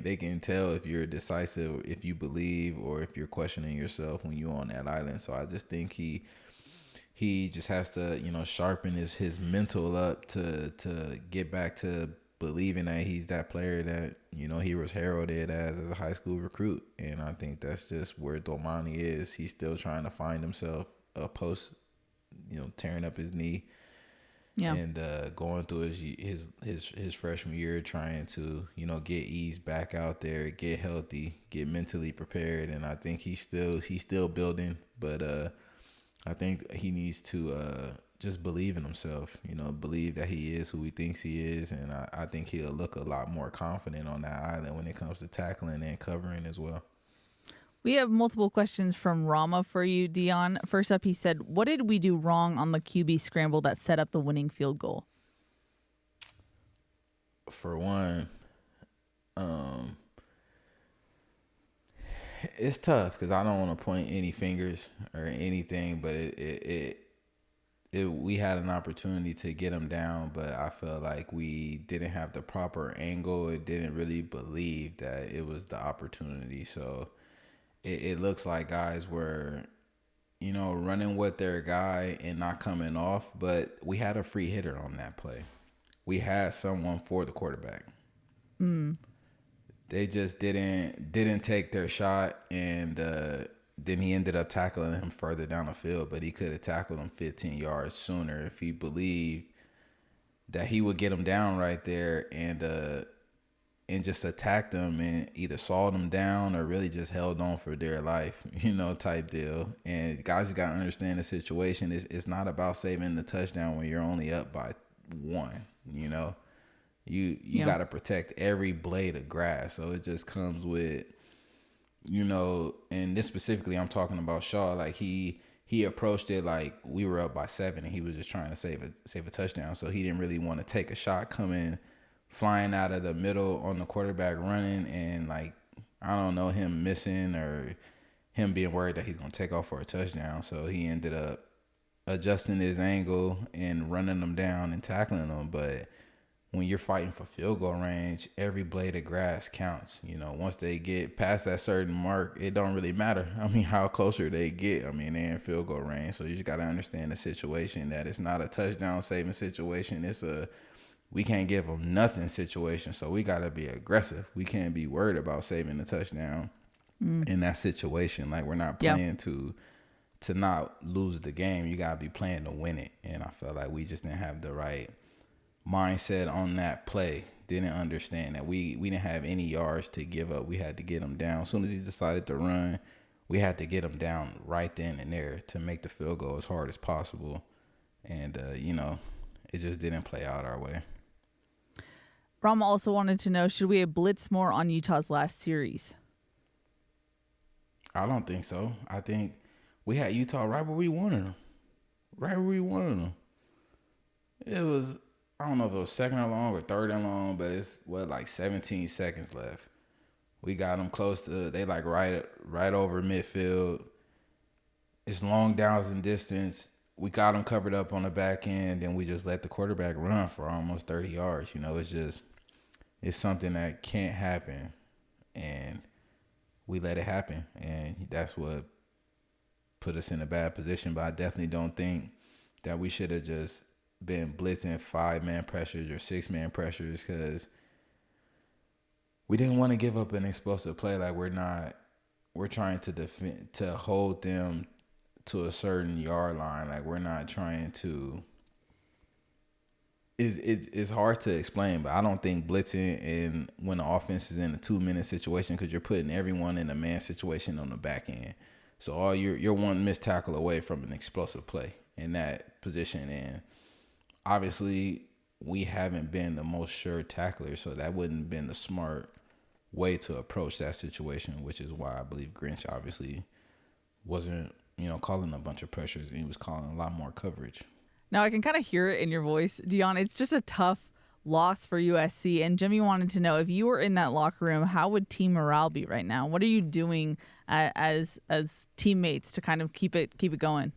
They can tell if you're decisive, if you believe, or if you're questioning yourself when you're on that island. So I just think he just has to, sharpen his mental up to get back to believing that he's that player that, he was heralded as a high school recruit. And I think that's just where Damani is. He's still trying to find himself post, tearing up his knee. Yeah. And going through his freshman year, trying to, get eased back out there, get healthy, get mentally prepared. And I think he's still building, but I think he needs to just believe in himself, believe that he is who he thinks he is. And I think he'll look a lot more confident on that island when it comes to tackling and covering as well. We have multiple questions from Rama for you, Dion. First up, he said, what did we do wrong on the QB scramble that set up the winning field goal? For one, it's tough because I don't want to point any fingers or anything, but we had an opportunity to get him down, but I feel like we didn't have the proper angle. It didn't really believe that it was the opportunity. So it looks like guys were, running with their guy and not coming off, but we had a free hitter on that play. We had someone for the quarterback. They just didn't take their shot, and then he ended up tackling him further down the field, but he could have tackled him 15 yards sooner if he believed that he would get him down right there and just attacked him and either sawed him down or really just held on for dear life, type deal. And guys, you got to understand the situation. It's not about saving the touchdown when you're only up by one, You got to protect every blade of grass. So it just comes with, and this specifically, I'm talking about Shaw. Like he approached it like we were up by 7, and he was just trying to save a touchdown. So he didn't really want to take a shot coming flying out of the middle on the quarterback running, and like I don't know, him missing or him being worried that he's gonna take off for a touchdown. So he ended up adjusting his angle and running them down and tackling them, but when you're fighting for field goal range, every blade of grass counts. Once they get past that certain mark, it don't really matter. I mean, how closer they get. I mean, they're in field goal range. So you just got to understand the situation, that it's not a touchdown saving situation. It's a we can't give them nothing situation. So we got to be aggressive. We can't be worried about saving the touchdown in that situation. Like, we're not playing to not lose the game. You got to be playing to win it. And I felt like we just didn't have the right mindset on that play. Didn't understand that we didn't have any yards to give up. We had to get them down. As soon as he decided to run, we had to get him down right then and there to make the field goal as hard as possible. And, it just didn't play out our way. Ram also wanted to know, should we have blitzed more on Utah's last series? I don't think so. I think we had Utah right where we wanted them. Right where we wanted them. It was, I don't know if it was second and long or third and long, but it's like 17 seconds left. We got them close to, they like right over midfield. It's long downs and distance. We got them covered up on the back end, and we just let the quarterback run for almost 30 yards. It's something that can't happen, and we let it happen, and that's what put us in a bad position. But I definitely don't think that we should have just been blitzing 5-man pressures or 6-man pressures, because we didn't want to give up an explosive play. Like, we're trying to defend, to hold them to a certain yard line. Like, we're not trying to. It's hard to explain, but I don't think blitzing and when the offense is in a 2-minute situation, because you're putting everyone in a man situation on the back end. So all you're one missed tackle away from an explosive play in that position. And obviously we haven't been the most sure tacklers, so that wouldn't have been the smart way to approach that situation, which is why I believe Grinch obviously wasn't, calling a bunch of pressures, and he was calling a lot more coverage. Now, I can kind of hear it in your voice, Dion. It's just a tough loss for USC. And Jimmy wanted to know, if you were in that locker room, how would team morale be right now? What are you doing as teammates to kind of keep it going?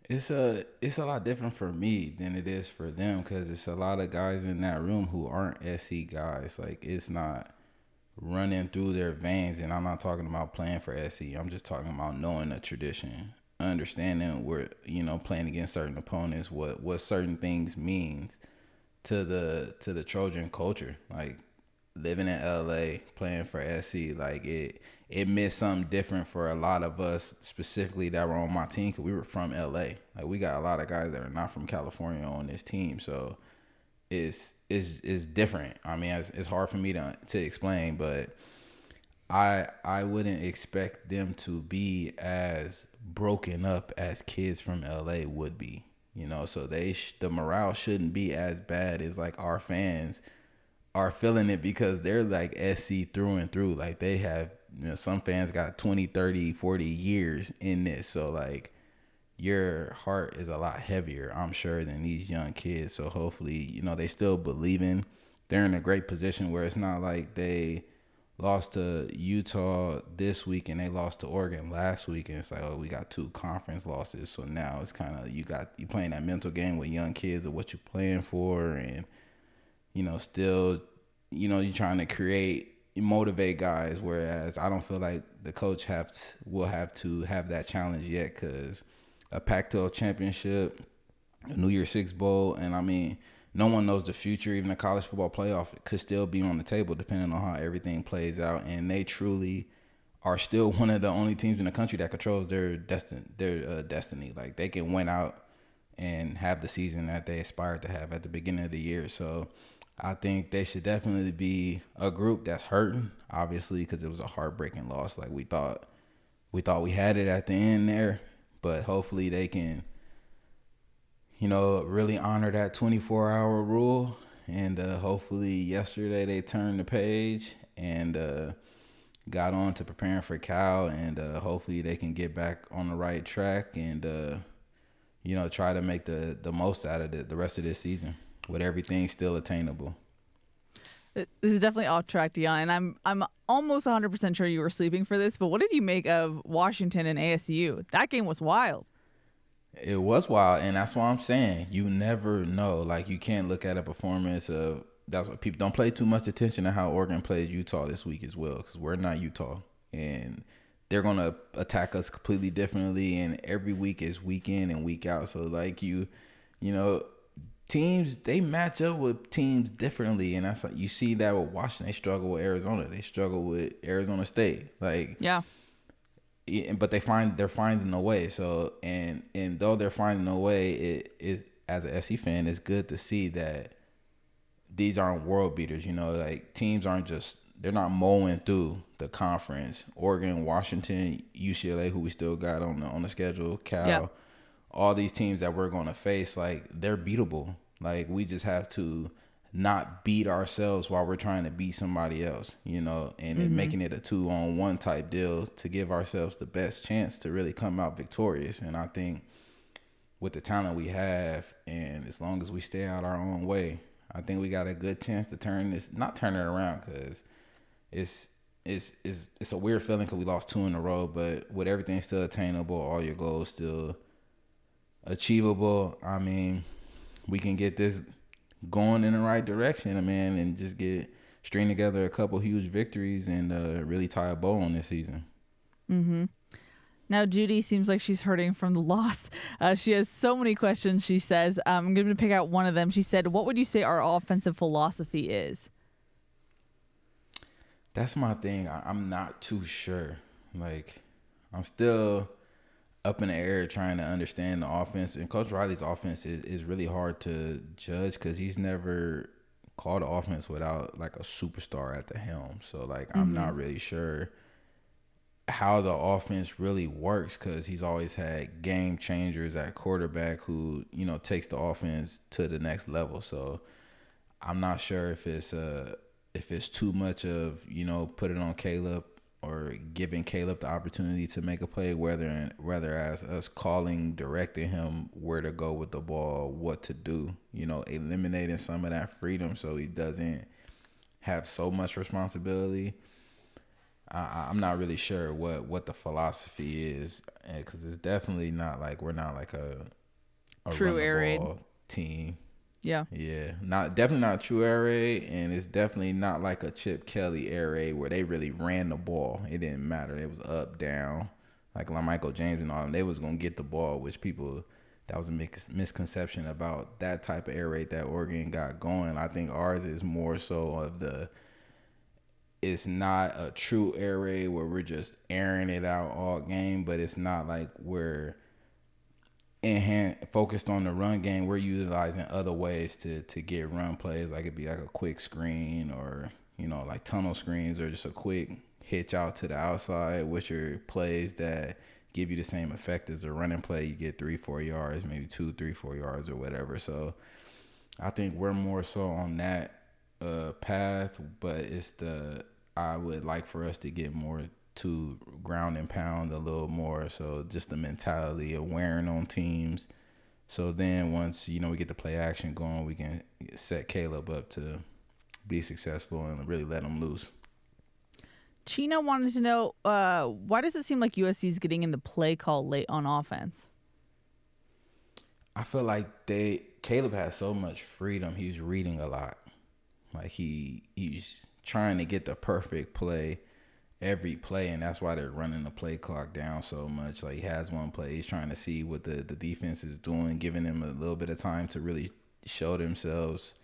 It's a lot different for me than it is for them, because it's a lot of guys in that room who aren't SC guys. Like, it's not running through their veins, and I'm not talking about playing for SC. I'm just talking about knowing the tradition, understanding we're playing against certain opponents, what certain things means to the Trojan culture. Like, living in LA, playing for SC, like it meant something different for a lot of us, specifically that were on my team, because we were from LA. Like, we got a lot of guys that are not from California on this team, so it's different. I mean, it's hard for me to explain, but I wouldn't expect them to be as broken up as kids from LA would be, so the morale shouldn't be as bad as like our fans are feeling it, because they're like SC through and through. Like, they have, some fans got 20, 30, 40 years in this. So like, your heart is a lot heavier, I'm sure, than these young kids. So hopefully, they still believing. They're in a great position where it's not like they lost to Utah this week and they lost to Oregon last week, and it's like, oh, we got 2 conference losses. So now it's kind of, you playing that mental game with young kids of what you're playing for, and still, you're trying to motivate guys. Whereas I don't feel like the coach will have to have that challenge yet, because a Pac-12 championship, a New Year's Six Bowl, and I mean, no one knows the future. Even a college football playoff could still be on the table depending on how everything plays out. And they truly are still one of the only teams in the country that controls their destiny. Like, they can win out and have the season that they aspired to have at the beginning of the year. So I think they should definitely be a group that's hurting, obviously, because it was a heartbreaking loss. Like, we thought we had it at the end there, but hopefully they can, really honor that 24-hour rule. And hopefully yesterday they turned the page and got on to preparing for Cal, and hopefully they can get back on the right track and, try to make the most out of the rest of this season with everything still attainable. This is definitely off track, Dion, and I'm almost 100% sure you were sleeping for this, but what did you make of Washington and ASU? That game was wild. It was wild, and that's what I'm saying. You never know. Like, you can't look at a performance of. That's what people don't pay too much attention to how Oregon plays Utah this week as well, because we're not Utah, and they're gonna attack us completely differently. And every week is week in and week out. So like you know, teams they match up with teams differently, and that's like you see that with Washington. They struggle with Arizona. They struggle with Arizona State. Like Yeah. But they're finding a way. So and though they're finding a way, it as an SC fan, it's good to see that these aren't world beaters. You know, like teams aren't just they're not mowing through the conference. Oregon, Washington, UCLA, who we still got on the schedule, Cal, Yeah. all these teams that we're going to face, like they're beatable. Like we just have to not beat ourselves while we're trying to beat somebody else, you know, and then making it a 2-on-1 type deal to give ourselves the best chance to really come out victorious. And I think with the talent we have, and as long as we stay out our own way, I think we got a good chance to not turn it around, because it's a weird feeling because we lost 2 in a row, but with everything still attainable, all your goals still achievable. I mean, we can get this going in the right direction, man, and just string together a couple huge victories and really tie a bow on this season. Mm-hmm. Now, Judy seems like she's hurting from the loss. She has so many questions, she says. I'm going to pick out one of them. She said, what would you say our offensive philosophy is? That's my thing. I'm not too sure. Like, I'm still up in the air trying to understand the offense. And Coach Riley's offense is really hard to judge because he's never called an offense without, like, a superstar at the helm. So, like, I'm not really sure how the offense really works because he's always had game changers at quarterback who, you know, takes the offense to the next level. So I'm not sure if it's too much of, you know, put it on Caleb or giving Caleb the opportunity to make a play, whether as us directing him where to go with the ball, what to do, you know, eliminating some of that freedom so he doesn't have so much responsibility. I'm not really sure what the philosophy is, because it's definitely not like we're not like a true air raid team. Yeah. Yeah. Definitely not a true air raid, and it's definitely not like a Chip Kelly air raid where they really ran the ball. It didn't matter. It was up, down. Like Michael James and all them, they was gonna get the ball, which that was a misconception about that type of air raid that Oregon got going. I think ours is more so of it's not a true air raid where we're just airing it out all game, but it's not like we're focused on the run game. We're utilizing other ways to get run plays. Like it'd be like a quick screen or, you know, like tunnel screens or just a quick hitch out to the outside, which are plays that give you the same effect as a running play. You get 3-4 yards, maybe 2-3-4 yards or whatever. So I think we're more so on that path, but I would like for us to get more to ground and pound a little more. So just the mentality of wearing on teams. So then once, you know, we get the play action going, we can set Caleb up to be successful and really let him loose. Chino wanted to know, why does it seem like USC is getting in the play call late on offense? I feel like Caleb has so much freedom. He's reading a lot. Like he's trying to get the perfect play every play, and that's why they're running the play clock down so much. Like he has one play, he's trying to see what the defense is doing, giving them a little bit of time to really show themselves,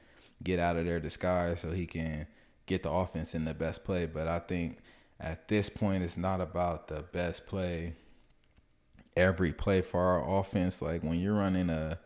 get out of their disguise so he can get the offense in the best play. But I think at this point it's not about the best play every play for our offense. Like when you're running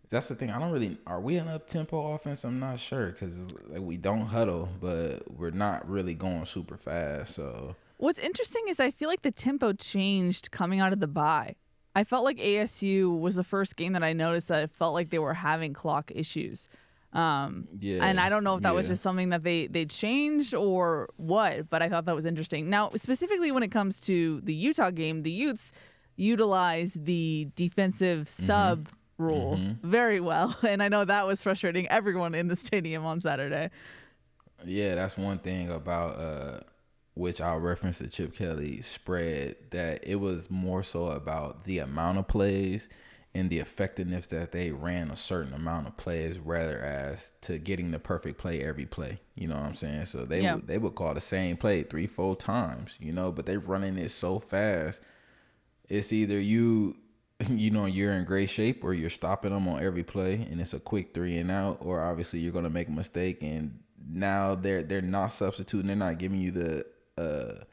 that's the thing. Are we an up-tempo offense? I'm not sure because like we don't huddle, but we're not really going super fast. So what's interesting is I feel like the tempo changed coming out of the bye. I felt like ASU was the first game that I noticed that it felt like they were having clock issues. And I don't know if that was just something that they changed or what, but I thought that was interesting. Now, specifically when it comes to the Utah game, the Utes utilize the defensive sub rule very well, and I know that was frustrating everyone in the stadium on Saturday. Yeah, that's one thing about which I'll reference the Chip Kelly spread, that it was more so about the amount of plays in the effectiveness that they ran a certain amount of plays rather as to getting the perfect play every play. You know what I'm saying? So they would call the same play 3-4 times, you know, but they're running it so fast. It's either you're in great shape or you're stopping them on every play and it's a quick 3 and out, or obviously you're going to make a mistake and now they're not substituting. They're not giving you the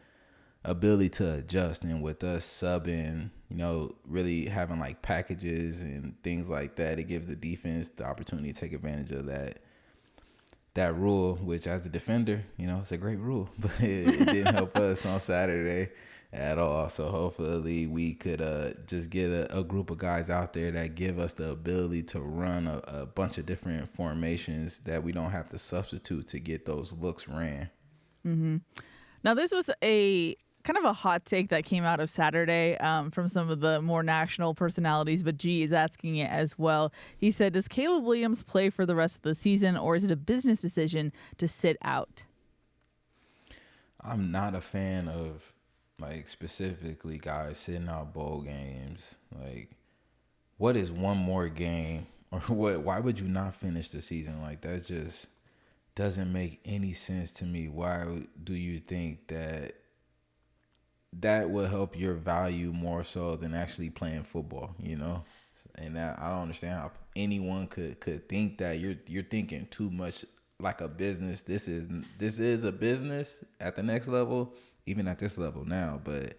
ability to adjust. And with us subbing, you know, really having like packages and things like that, it gives the defense the opportunity to take advantage of that rule, which as a defender, you know, it's a great rule, but it didn't help us on Saturday at all. So hopefully we could just get a group of guys out there that give us the ability to run a bunch of different formations that we don't have to substitute to get those looks ran. Mm-hmm. Now, this was a kind of a hot take that came out of Saturday from some of the more national personalities, but G is asking it as well. He said, does Caleb Williams play for the rest of the season, or is it a business decision to sit out? I'm not a fan of, like, specifically guys sitting out bowl games. Like, what is one more game? Or why would you not finish the season? Like, that just doesn't make any sense to me. Why do you think that will help your value more so than actually playing football, you know? And I don't understand how anyone could think that. You're thinking too much like a business. This is a business at the next level, even at this level now, but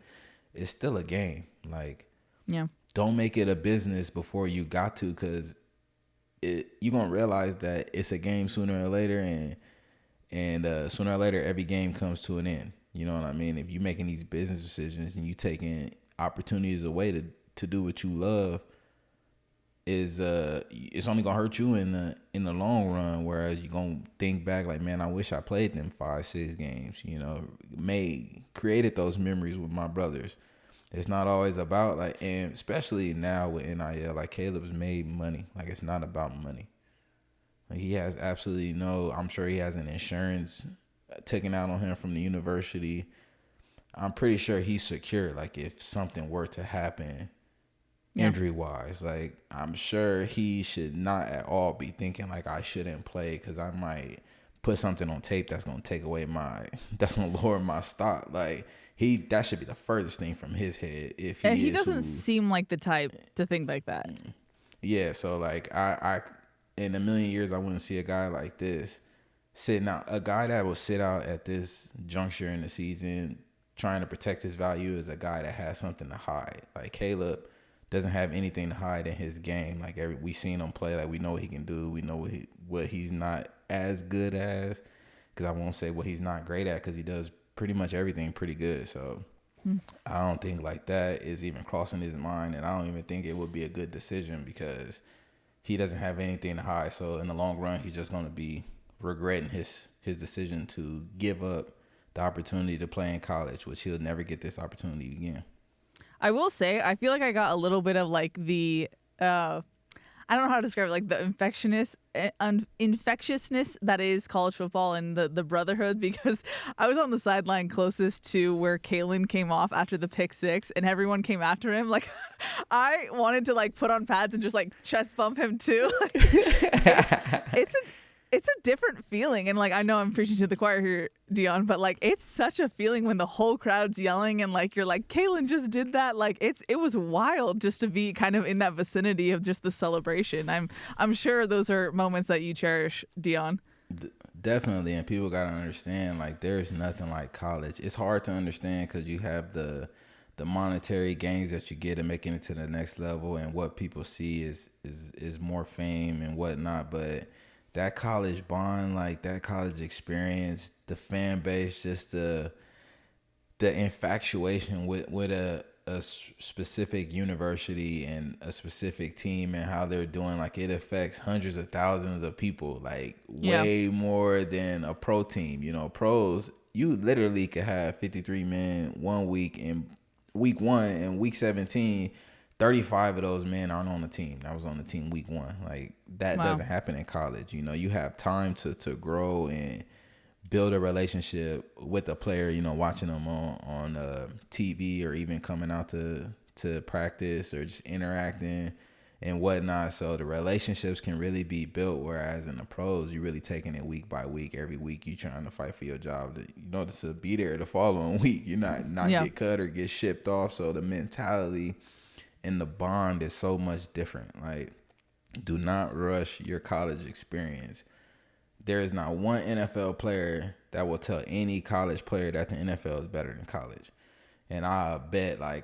it's still a game. Like, yeah, don't make it a business before you got to, because you're gonna realize that it's a game sooner or later, and sooner or later every game comes to an end. You know what I mean? If you're making these business decisions and you taking opportunities away to do what you love, it's only gonna hurt you in the long run. Whereas you're gonna think back like, man, I wish I played them 5-6 games. You know, created those memories with my brothers. It's not always about like, and especially now with NIL, like Caleb's made money. Like, it's not about money. Like, he has absolutely I'm sure he has an insurance taken out on him from the university. I'm pretty sure he's secure. Like, if something were to happen injury wise, like, I'm sure he should not at all be thinking like, I shouldn't play because I might put something on tape that's going to take away that's going to lower my stock. Like, that should be the furthest thing from his head. If he doesn't seem like the type to think like that. Yeah. So like, I in a million years, I wouldn't see a guy like this sitting out. A guy that will sit out at this juncture in the season trying to protect his value is a guy that has something to hide. Like, Caleb doesn't have anything to hide in his game. Like, we seen him play. Like, we know what he can do. We know what he's not as good as, because I won't say what he's not great at, because he does pretty much everything pretty good. So I don't think like that is even crossing his mind, and I don't even think it would be a good decision because he doesn't have anything to hide. So in the long run, he's just going to be regretting his decision to give up the opportunity to play in college, which he'll never get this opportunity again. I will say, I feel like I got a little bit of like the, I don't know how to describe it, like the infectiousness that is college football and the brotherhood, because I was on the sideline closest to where Kalen came off after the pick 6 and everyone came after him. Like, I wanted to like put on pads and just like chest bump him too. It's a different feeling. And like, I know I'm preaching to the choir here, Dion, but like, it's such a feeling when the whole crowd's yelling and like, you're like, Kalen just did that. Like, it was wild just to be kind of in that vicinity of just the celebration. I'm sure those are moments that you cherish, Dion. Definitely. And people got to understand, like, there's nothing like college. It's hard to understand because you have the monetary gains that you get and making it to the next level, and what people see is more fame and whatnot. But that college bond, like that college experience, the fan base, just the infatuation with a specific university and a specific team and how they're doing, like, it affects hundreds of thousands of people, like way more than a pro team. You know, pros, you literally could have 53 men 1 week, in week 1 and week 17, 35 of those men aren't on the team. That was on the team week 1. Like, that doesn't happen in college. You know, you have time to grow and build a relationship with a player, you know, watching them on TV or even coming out to practice or just interacting and whatnot. So the relationships can really be built, whereas in the pros, you're really taking it week by week. Every week you trying to fight for your job to be there the following week. You're not get cut or get shipped off. So the mentality and the bond is so much different. Like, do not rush your college experience. There is not one NFL player that will tell any college player that the NFL is better than college. And I bet like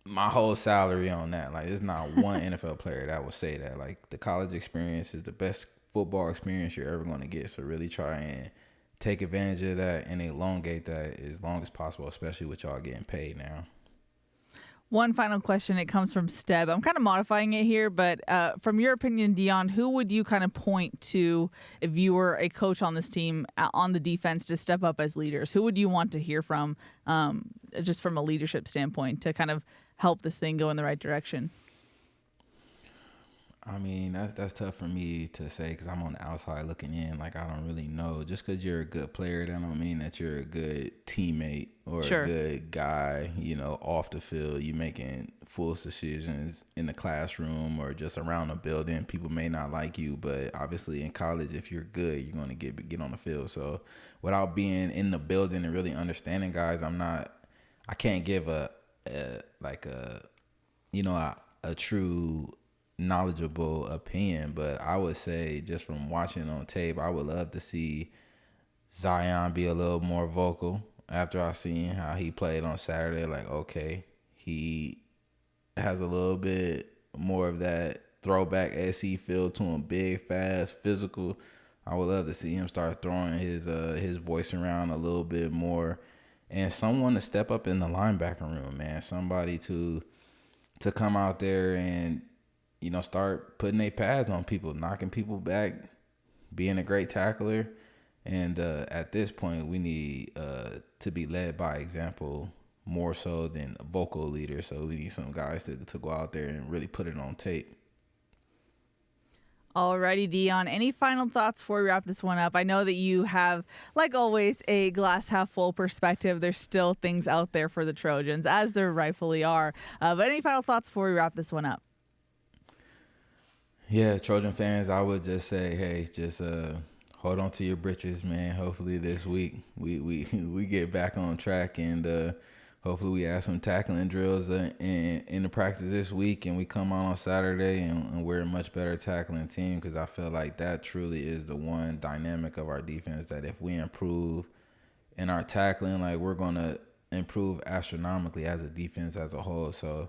my whole salary on that. Like, there's not one NFL player that will say that. Like, the college experience is the best football experience you're ever going to get. So really try and take advantage of that and elongate that as long as possible, especially with y'all getting paid now. One final question. It comes from Steb. I'm kind of modifying it here, but from your opinion, Dion, who would you kind of point to if you were a coach on this team on the defense to step up as leaders? Who would you want to hear from, just from a leadership standpoint, to kind of help this thing go in the right direction? I mean, that's tough for me to say because I'm on the outside looking in. Like, I don't really know. Just because you're a good player, that don't mean that you're a good teammate or a good guy, off the field. You making foolish decisions in the classroom or just around the building. People may not like you, but obviously in college, if you're good, you're going to get on the field. So without being in the building and really understanding guys, I can't give a true knowledgeable opinion, but I would say just from watching on tape, I would love to see Zion be a little more vocal after I seen how he played on Saturday. Like, okay, he has a little bit more of that throwback SC feel to him, big, fast, physical. I would love to see him start throwing his voice around a little bit more, and someone to step up in the linebacker room, man. Somebody to come out there and start putting their pads on people, knocking people back, being a great tackler. And at this point, we need to be led by example more so than a vocal leader. So we need some guys to go out there and really put it on tape. Alrighty, Dion. Any final thoughts before we wrap this one up? I know that you have, like always, a glass half full perspective. There's still things out there for the Trojans, as there rightfully are. But any final thoughts before we wrap this one up? Yeah, Trojan fans, I would just say, hey, just hold on to your britches, man. Hopefully this week we get back on track, and hopefully we add some tackling drills in the practice this week, and we come on Saturday and we're a much better tackling team, because I feel like that truly is the one dynamic of our defense, that if we improve in our tackling, like, we're going to improve astronomically as a defense as a whole. So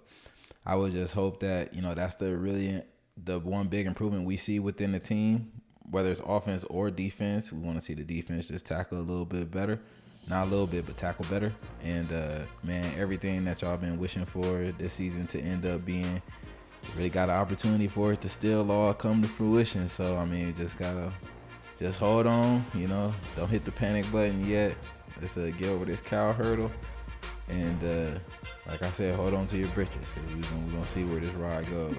I would just hope that, that's the one big improvement we see within the team, whether it's offense or defense. We want to see the defense just tackle a little bit better. Not a little bit, but tackle better. And, man, everything that y'all been wishing for this season to end up being, really got an opportunity for it to still all come to fruition. So, I mean, just got to just hold on, don't hit the panic button yet. Let's get over this cow hurdle. And, like I said, hold on to your britches. We're going to see where this ride goes.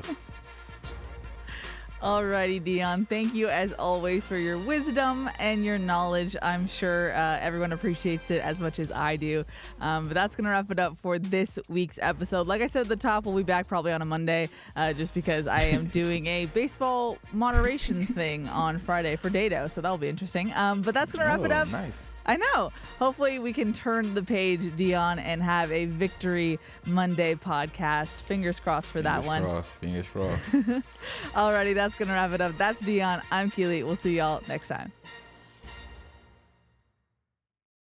Alrighty, Dion. Thank you, as always, for your wisdom and your knowledge. I'm sure everyone appreciates it as much as I do. But that's going to wrap it up for this week's episode. Like I said at the top, we'll be back probably on a Monday, just because I am doing a baseball moderation thing on Friday for Dado, so that'll be interesting. But that's going to wrap it up. Nice. I know. Hopefully we can turn the page, Dion, and have a Victory Monday podcast. Fingers crossed for that one. Fingers crossed. Alrighty, that's going to wrap it up. That's Dion. I'm Keely. We'll see y'all next time.